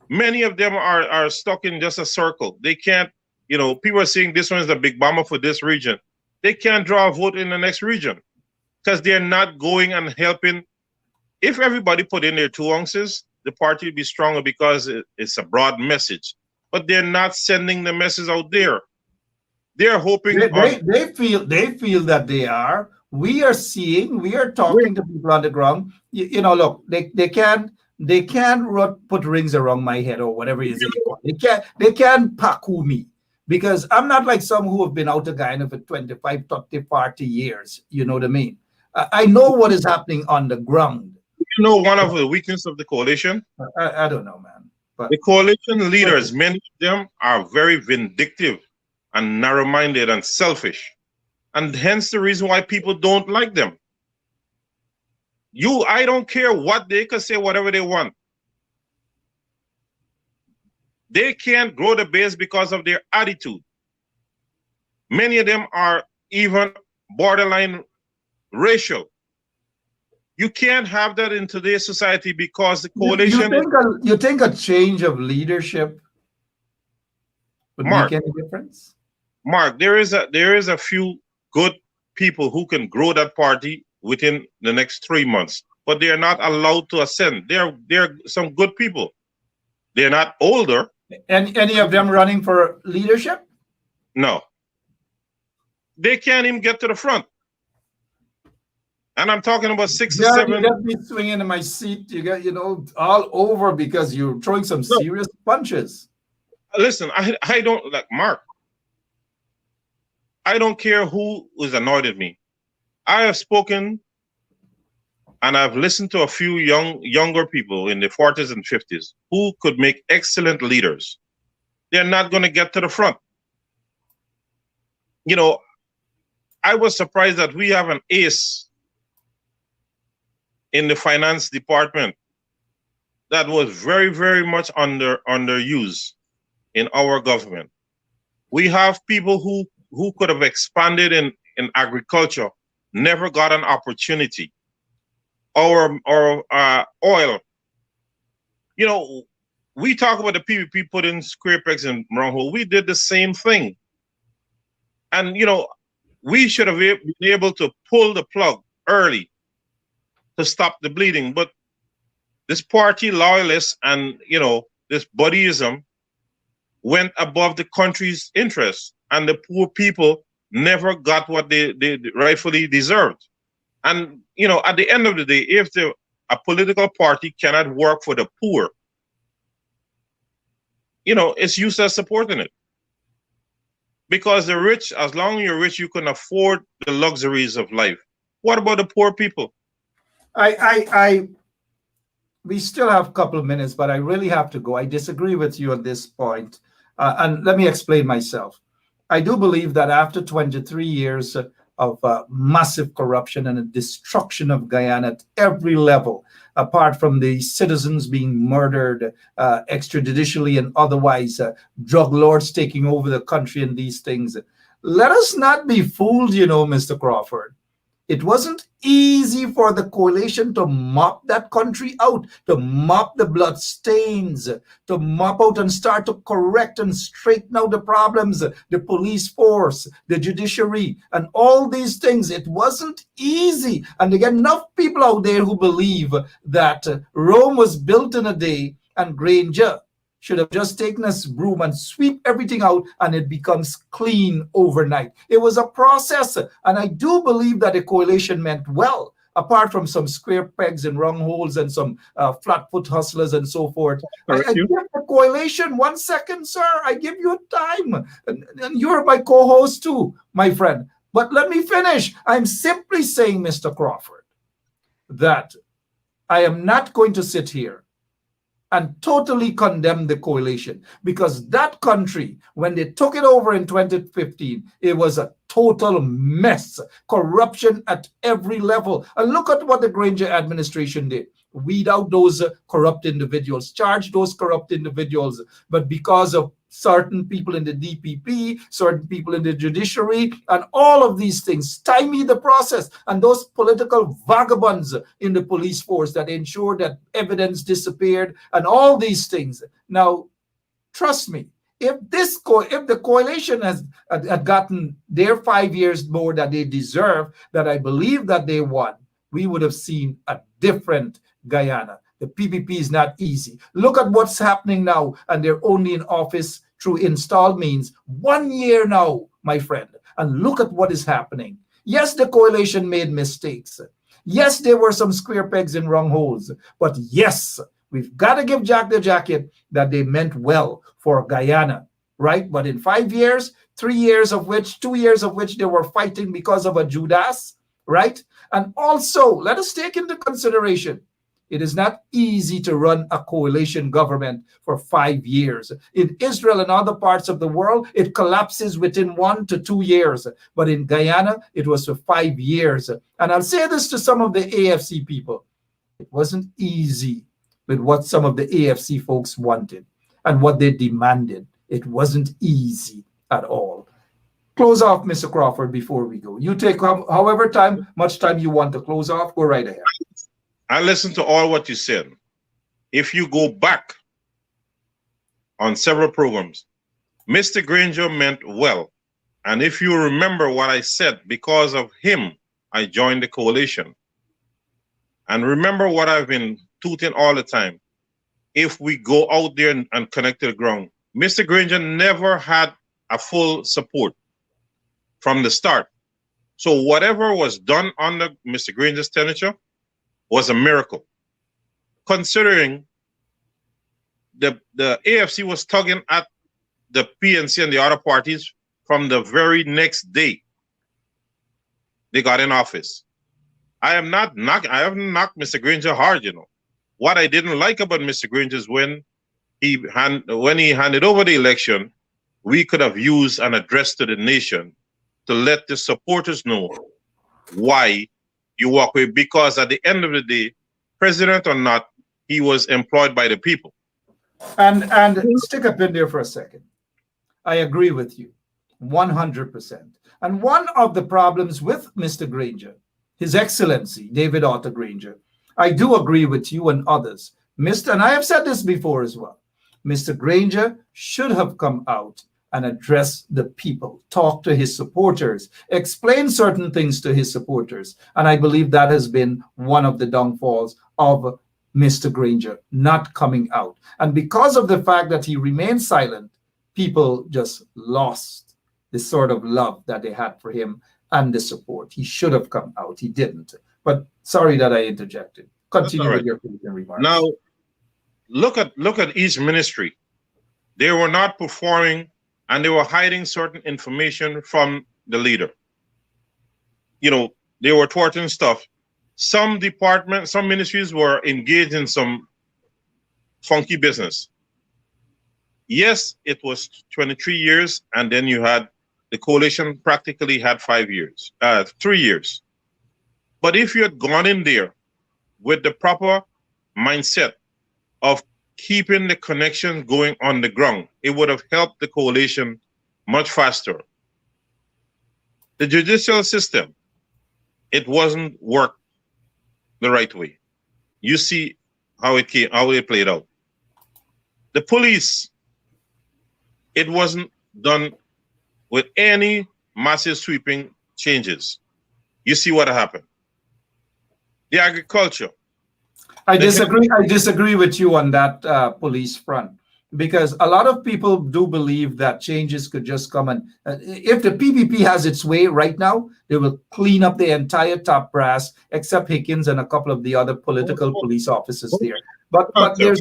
Many of them are stuck in just a circle. They can't, people are saying this one is the big bomber for this region. They can't draw a vote in the next region because they're not going and helping. If everybody put in their 2 ounces, the party would be stronger because it's a broad message. But they're not sending the message out there. They're hoping they feel that they are. We are talking to people on the ground. Look, they can't put rings around my head or whatever it is. They can't paku me because I'm not like some who have been out of Guyana for 25, 30, 40 years. You know what I mean? I know what is happening on the ground. You know one of the weaknesses of the coalition? I don't know, man. But the coalition leaders, many of them are very vindictive and narrow-minded and selfish. And hence the reason why people don't like them. I don't care what they can say, whatever they want. They can't grow the base because of their attitude. Many of them are even borderline racial. You can't have that in today's society because the coalition. You think a change of leadership would make any difference? Mark, there is a few good people who can grow that party within the next 3 months, but they are not allowed to ascend. They're some good people. They're not older. And any of them running for leadership? No. They can't even get to the front. And I'm talking about 6 or 7. You got me swinging in my seat. You got, all over because you're throwing some serious punches. Listen, I don't like Mark. I don't care who is annoyed at me. I have spoken and I've listened to a few younger people in the 40s and 50s who could make excellent leaders. They're not going to get to the front. I was surprised that we have an ace in the finance department that was very, very much underused in our government. We have people who could have expanded in agriculture, never got an opportunity. Or oil. We talk about the PPP putting square pegs in round hole. We did the same thing. And, we should have been able to pull the plug early to stop the bleeding. But this party loyalists and, this buddyism went above the country's interests. And the poor people never got what they rightfully deserved. And, at the end of the day, if a political party cannot work for the poor, it's useless supporting it. Because the rich, as long as you're rich, you can afford the luxuries of life. What about the poor people? We still have a couple of minutes, but I really have to go. I disagree with you on this point. And let me explain myself. I do believe that after 23 years of massive corruption and a destruction of Guyana at every level, apart from the citizens being murdered extrajudicially and otherwise, drug lords taking over the country and these things. Let us not be fooled, Mr. Crawford. It wasn't easy for the coalition to mop that country out, to mop the blood stains, to mop out and start to correct and straighten out the problems, the police force, the judiciary, and all these things. It wasn't easy. And there are enough people out there who believe that Rome was built in a day and Granger should have just taken a broom and sweep everything out, and it becomes clean overnight. It was a process, and I do believe that the coalition meant well, apart from some square pegs and round holes and some flat-foot hustlers and so forth. I give the coalition 1 second, sir. I give you time. And you're my co-host too, my friend. But let me finish. I'm simply saying, Mr. Crawford, that I am not going to sit here and totally condemn the coalition, because that country, when they took it over in 2015, it was a total mess, corruption at every level. And look at what the Granger administration did. Weed out those corrupt individuals, charge those corrupt individuals. But because of certain people in the DPP, certain people in the judiciary, and all of these things stymie the process, and those political vagabonds in the police force that ensured that evidence disappeared and all these things. Now, trust me, if the coalition had gotten their 5 years more that they deserve, that I believe that they won, we would have seen a different Guyana. The PPP is not easy. Look at what's happening now, and they're only in office through installed means 1 year now, my friend. And look at what is happening. Yes, the coalition made mistakes. Yes, there were some square pegs in wrong holes. But yes, we've got to give Jack the jacket that they meant well for Guyana, right? But in 5 years, 3 years of which, 2 years of which they were fighting because of a Judas, right? And also, let us take into consideration, it is not easy to run a coalition government for 5 years. In Israel and other parts of the world, it collapses within 1 to 2 years. But in Guyana, it was for 5 years. And I'll say this to some of the AFC people. It wasn't easy with what some of the AFC folks wanted and what they demanded. It wasn't easy at all. Close off, Mr. Crawford, before we go. You take however much time you want to close off. Go right ahead. I listened to all what you said. If you go back on several programs, Mr. Granger meant well. And if you remember what I said, because of him, I joined the coalition. And remember what I've been tooting all the time. If we go out there and connect to the ground, Mr. Granger never had a full support from the start. So whatever was done under Mr. Granger's tenure was a miracle, considering the AFC was tugging at the PNC and the other parties from the very next day they got in office. I haven't knocked Mr. Granger hard, you know. What I didn't like about Mr. Granger is when he handed over the election, we could have used an address to the nation to let the supporters know why you walk away, because at the end of the day, president or not, he was employed by the people. And stick up in there for a second. I agree with you 100%. And one of the problems with Mr. Granger, His Excellency David Arthur Granger, I do agree with you and others. And I have said this before as well, Mr. Granger should have come out and address the people, talk to his supporters, explain certain things to his supporters. And I believe that has been one of the downfalls of Mr. Granger, not coming out. And because of the fact that he remained silent, people just lost the sort of love that they had for him and the support. He should have come out. He didn't. But sorry that I interjected. Continue with your closing remarks. Now, look at each ministry. They were not performing, and they were hiding certain information from the leader. You know, they were thwarting stuff. Some departments, some ministries were engaged in some funky business. Yes, it was 23 years, and then you had the coalition practically had 3 years. But if you had gone in there with the proper mindset of keeping the connection going on the ground, it would have helped the coalition much faster. The judicial system, it wasn't worked the right way. You see how it played out. The police, it wasn't done with any massive sweeping changes. You see what happened. The agriculture. I disagree with you on that police front. because a lot of people do believe that changes could just come. And if the PPP has its way right now, they will clean up the entire top brass, except Hickens and a couple of the other political police officers there. But there's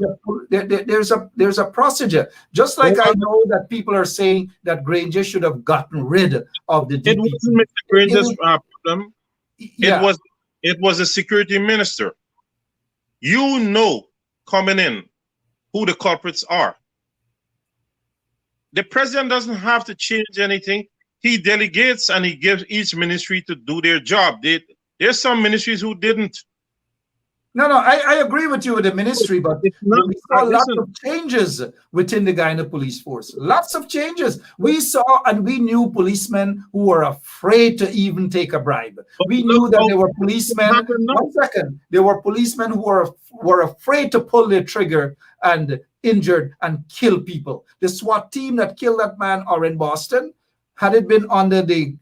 a procedure. Just like I know that people are saying that Granger should have gotten rid of the DPP. It wasn't Mr. Granger's problem. Yeah. It was a security minister. You know, coming in, who the culprits are. The president doesn't have to change anything. He delegates and he gives each ministry to do their job. There's some ministries who didn't. No, I agree with you with the ministry, but we saw lots of changes within the Guyana police force. Lots of changes. We saw and we knew policemen who were afraid to even take a bribe. We knew that there were policemen. 1 second. There were policemen who were afraid to pull their trigger and injured and kill people. The SWAT team that killed that man are in Boston. Had it been under the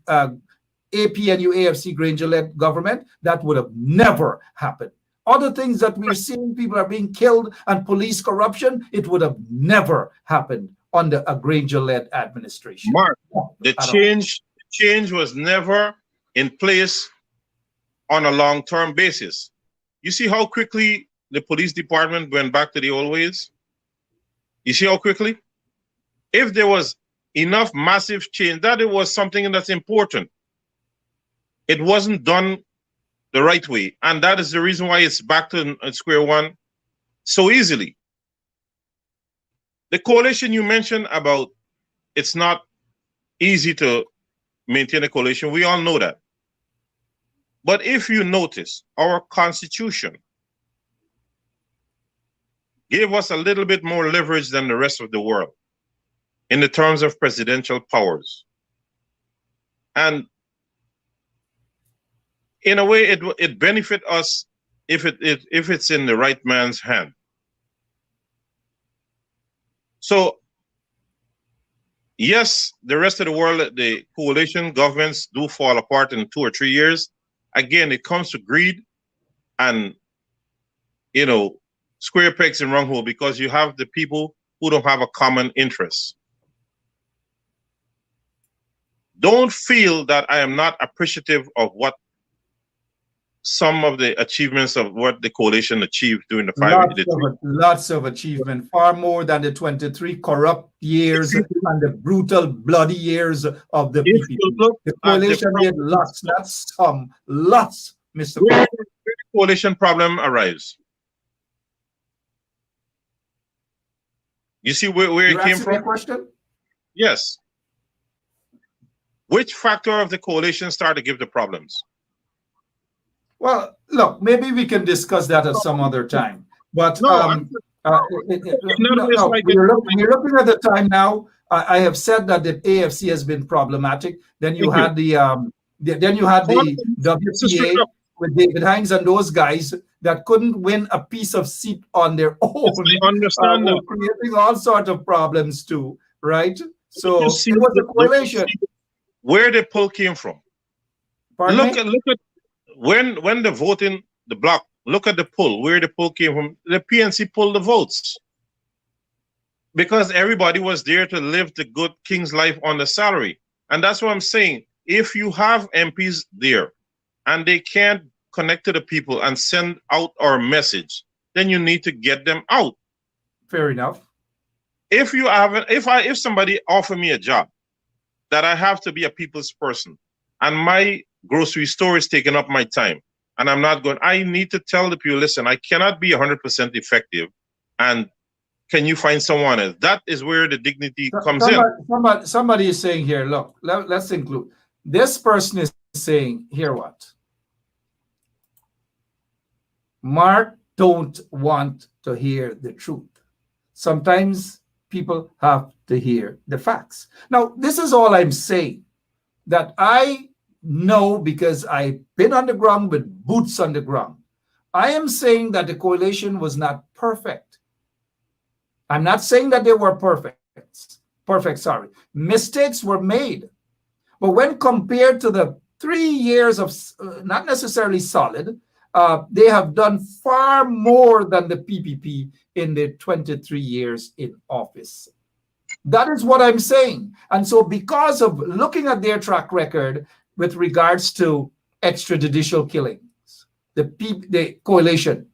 APNU-AFC Granger-led government, that would have never happened. Other things that we're seeing, people are being killed and police corruption, it would have never happened under a Granger-led administration. Mark, the change was never in place on a long-term basis. You see how quickly the police department went back to the old ways? You see how quickly? If there was enough massive change, that it was something that's important. It wasn't done the right way. And that is the reason why it's back to square one so easily. The coalition you mentioned about, it's not easy to maintain a coalition. We all know that. But if you notice, our Constitution gave us a little bit more leverage than the rest of the world in the terms of presidential powers. And in a way, it benefits us if it's in the right man's hand. So, yes, the rest of the world, the coalition governments do fall apart in 2 or 3 years. Again, it comes to greed and, you know, square pegs in round hole, because you have the people who don't have a common interest. Don't feel that I am not appreciative of what some of the achievements of what the coalition achieved during the 5 years. Lots of achievement, far more than the 23 corrupt years and the brutal, bloody years of the PPP. The coalition did lots, not some, lots, Mr. Where the coalition problem arrives? You see where it came from? Question? Yes. Which factor of the coalition started to give the problems? Well, look, maybe we can discuss that at some other time. But we're looking at the time now. I have said that the AFC has been problematic. Then you had the WPA with David Hines and those guys that couldn't win a piece of seat on their own. Understand creating all sorts of problems too, right? So it was a coalition. Where the pull came from. Pardon Look me? at when the voting, the block, look at the pull, where the pull came from. The PNC pulled the votes because everybody was there to live the good king's life on the salary. And that's what I'm saying. If you have MPs there and they can't connect to the people and send out our message, then you need to get them out. Fair enough. If you haven't, if somebody offer me a job that I have to be a people's person and my grocery store is taking up my time and I'm not going, I need to tell the people, listen, I cannot be 100% effective, and can you find someone else? That is where the dignity comes in. Somebody is saying here, look, let's include. This person is saying, here what? Mark don't want to hear the truth. Sometimes people have to hear the facts. Now, this is all I'm saying, that I know because I've been on the ground with boots on the ground. I am saying that the coalition was not perfect. I'm not saying that they were perfect. Sorry. Mistakes were made. But when compared to the 3 years of not necessarily solid, they have done far more than the PPP in their 23 years in office. That is what I'm saying. And so because of looking at their track record with regards to extrajudicial killings, the coalition,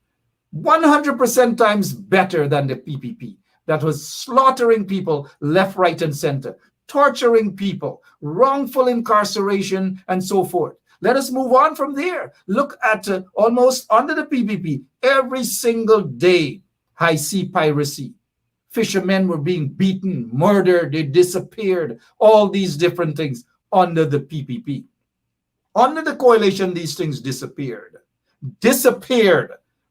100% times better than the PPP that was slaughtering people left, right, and center, torturing people, wrongful incarceration, and so forth. Let us move on from there. Look at almost under the PPP, every single day, high sea piracy. Fishermen were being beaten, murdered, they disappeared, all these different things under the PPP. Under the coalition, these things disappeared,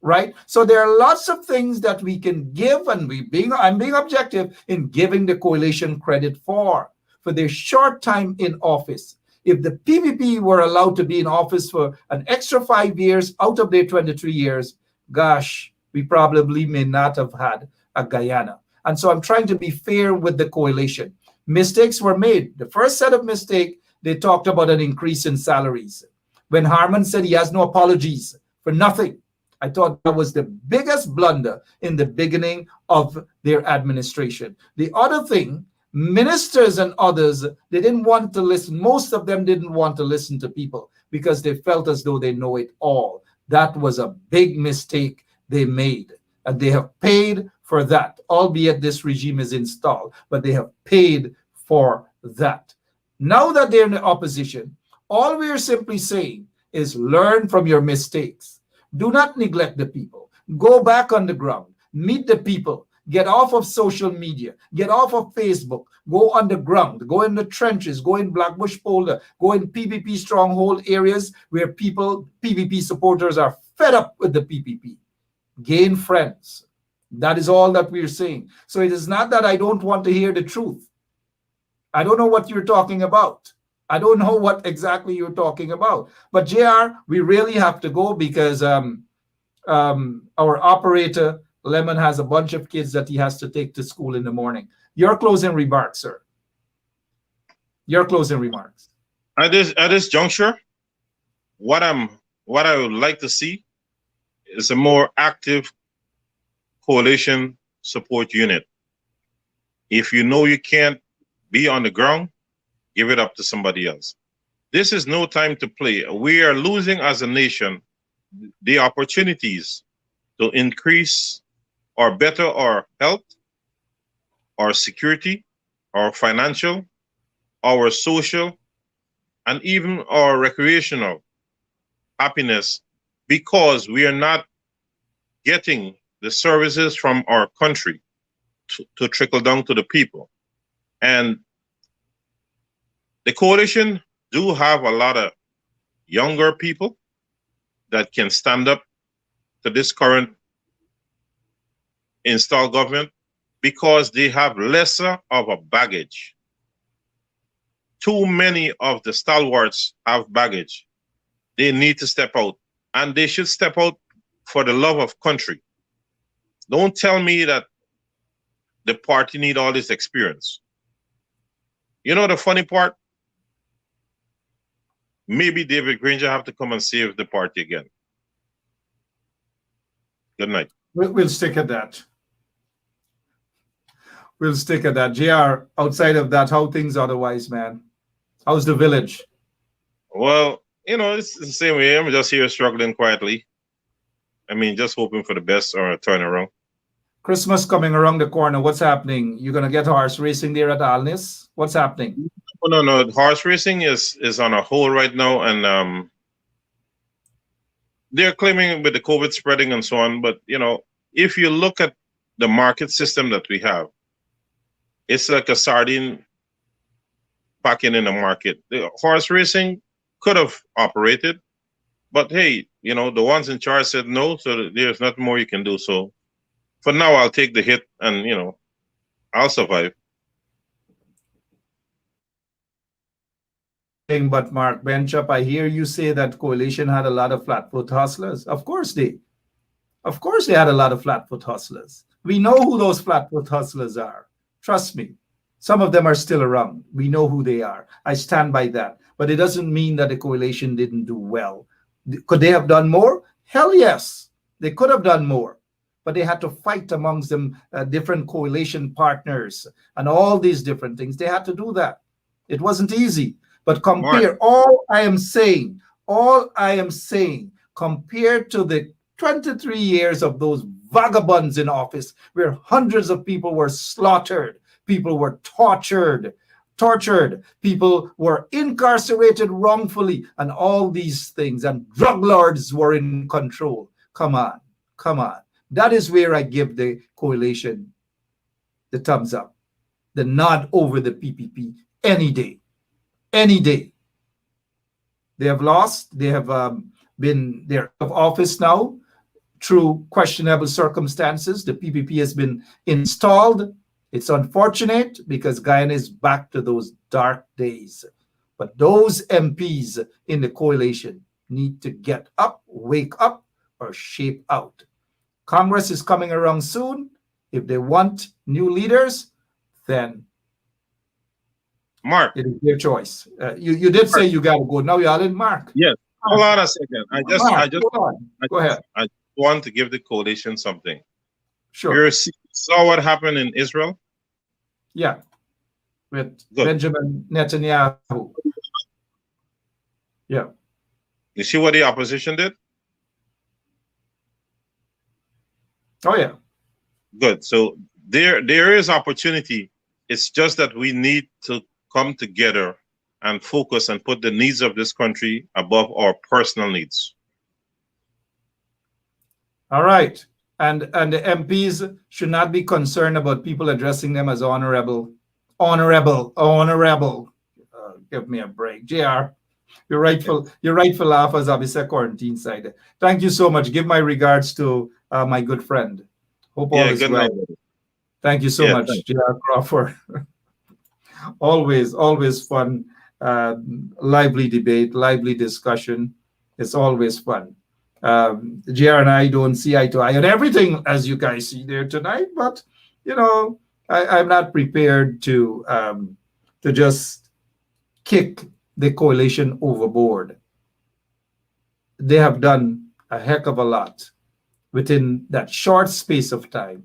right? So there are lots of things that we can give, and I'm being objective in giving the coalition credit for their short time in office. If the PPP were allowed to be in office for an extra 5 years out of their 23 years, gosh, we probably may not have had a Guyana. And so I'm trying to be fair with the coalition. Mistakes were made. The first set of mistakes, they talked about an increase in salaries. When Harman said he has no apologies for nothing, I thought that was the biggest blunder in the beginning of their administration. The other thing, ministers and others, they didn't want to listen. Most of them didn't want to listen to people because they felt as though they know it all. That was a big mistake they made. And they have paid for that, albeit this regime is installed, but they have paid for that. Now that they're in the opposition, all we are simply saying is learn from your mistakes. Do not neglect the people. Go back on the ground. Meet the people. Get off of social media. Get off of Facebook. Go on the ground. Go in the trenches. Go in Blackbush Polder. Go in PPP stronghold areas where PPP supporters are fed up with the PPP. Gain friends. That is all that we're saying. So it is not that I don't want to hear the truth. I don't know what you're talking about. I don't know what exactly you're talking about. But JR, we really have to go because our operator, Lemon, has a bunch of kids that he has to take to school in the morning. Your closing remarks, sir. Your closing remarks. At this juncture, what I would like to see is a more active coalition support unit. If you know you can't be on the ground, give it up to somebody else. This is no time to play. We are losing as a nation the opportunities to increase or better our health, our security, our financial, our social, and even our recreational happiness because we are not getting the services from our country to trickle down to the people. And the coalition do have a lot of younger people that can stand up to this current installed government because they have lesser of a baggage. Too many of the stalwarts have baggage. They need to step out, and they should step out for the love of country. Don't tell me that the party need all this experience. You know the funny part? Maybe David Granger have to come and save the party again. Good night. We'll stick at that. We'll stick at that. JR, outside of that, how things otherwise, man? How's the village? Well, you know, it's the same way. I'm just here struggling quietly. I mean, just hoping for the best or a turnaround. Christmas coming around the corner. What's happening? You're going to get horse racing there at Alnis? What's happening? Oh, no. Horse racing is on a hold right now. And they're claiming with the COVID spreading and so on. But, you know, if you look at the market system that we have, it's like a sardine packing in the market. The horse racing could have operated. But, hey, you know, the ones in charge said no. So there's nothing more you can do. So for now, I'll take the hit and, you know, I'll survive. But Mark Benschop, I hear you say that coalition had a lot of flatfoot hustlers. Of course they had a lot of flatfoot hustlers. We know who those flatfoot hustlers are. Trust me. Some of them are still around. We know who they are. I stand by that. But it doesn't mean that the coalition didn't do well. Could they have done more? Hell yes, they could have done more, but they had to fight amongst them, different coalition partners and all these different things. They had to do that. It wasn't easy, but compare all I am saying, compared to the 23 years of those vagabonds in office where hundreds of people were slaughtered, people were tortured, people were incarcerated wrongfully, and all these things, and drug lords were in control. Come on. That is where I give the coalition the thumbs up, the nod over the PPP any day. They have lost. They have been there out of office now through questionable circumstances. The PPP has been installed. It's unfortunate because Guyana is back to those dark days. But those MPs in the coalition need to get up, wake up, or shape out. Congress is coming around soon. If they want new leaders, then Mark, it is their choice. You did say you got to go. Now you're in Mark. Yes. Hold on a second. Go ahead. I want to give the coalition something. Sure. You saw what happened in Israel? Yeah. With Good. Benjamin Netanyahu. Yeah. You see what the opposition did? Oh, yeah. Good. So there is opportunity. It's just that we need to come together and focus and put the needs of this country above our personal needs. All right. And the MPs should not be concerned about people addressing them as honorable. Give me a break. JR, your rightful laugh as Abisa quarantine side. Thank you so much. Give my regards to my good friend. Hope all is well. Night. Thank you so much, JR Crawford. always fun. Lively debate, lively discussion. It's always fun. JR and I don't see eye to eye on everything, as you guys see there tonight, but I'm not prepared to just kick the coalition overboard. They have done a heck of a lot within that short space of time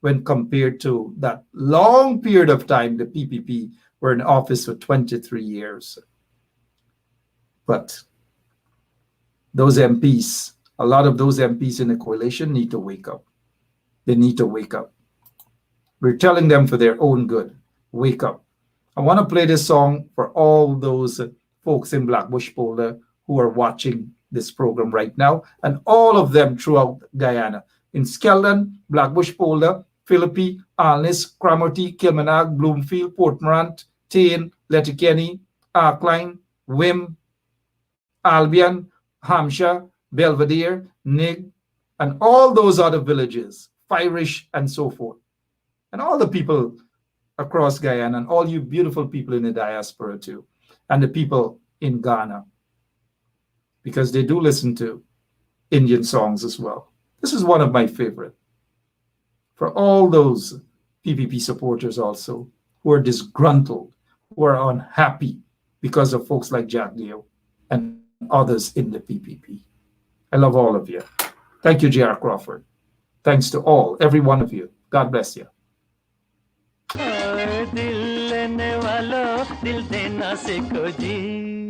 when compared to that long period of time the PPP were in office for 23 years. But those MPs, a lot of those MPs in the coalition need to wake up. They need to wake up. We're telling them for their own good. Wake up. I want to play this song for all those folks in Blackbush Polder who are watching this program right now, and all of them throughout Guyana. In Skeldon, Blackbush Polder, Philippi, Alnis, Cromarty, Kilmarnock, Bloomfield, Port Morant, Tain, Letterkenny, Arkline, Wim, Albion, Hampshire, Belvedere, Nig, and all those other villages, Firish and so forth. And all the people across Guyana, and all you beautiful people in the diaspora too, and the people in Ghana, because they do listen to Indian songs as well. This is one of my favorite. For all those PPP supporters also who are disgruntled, who are unhappy because of folks like Jack Leo and others in the PPP. I love all of you. Thank you, J.R. Crawford. Thanks to all, every one of you. God bless you. दिल लेने वालों दिल देना सीखो जी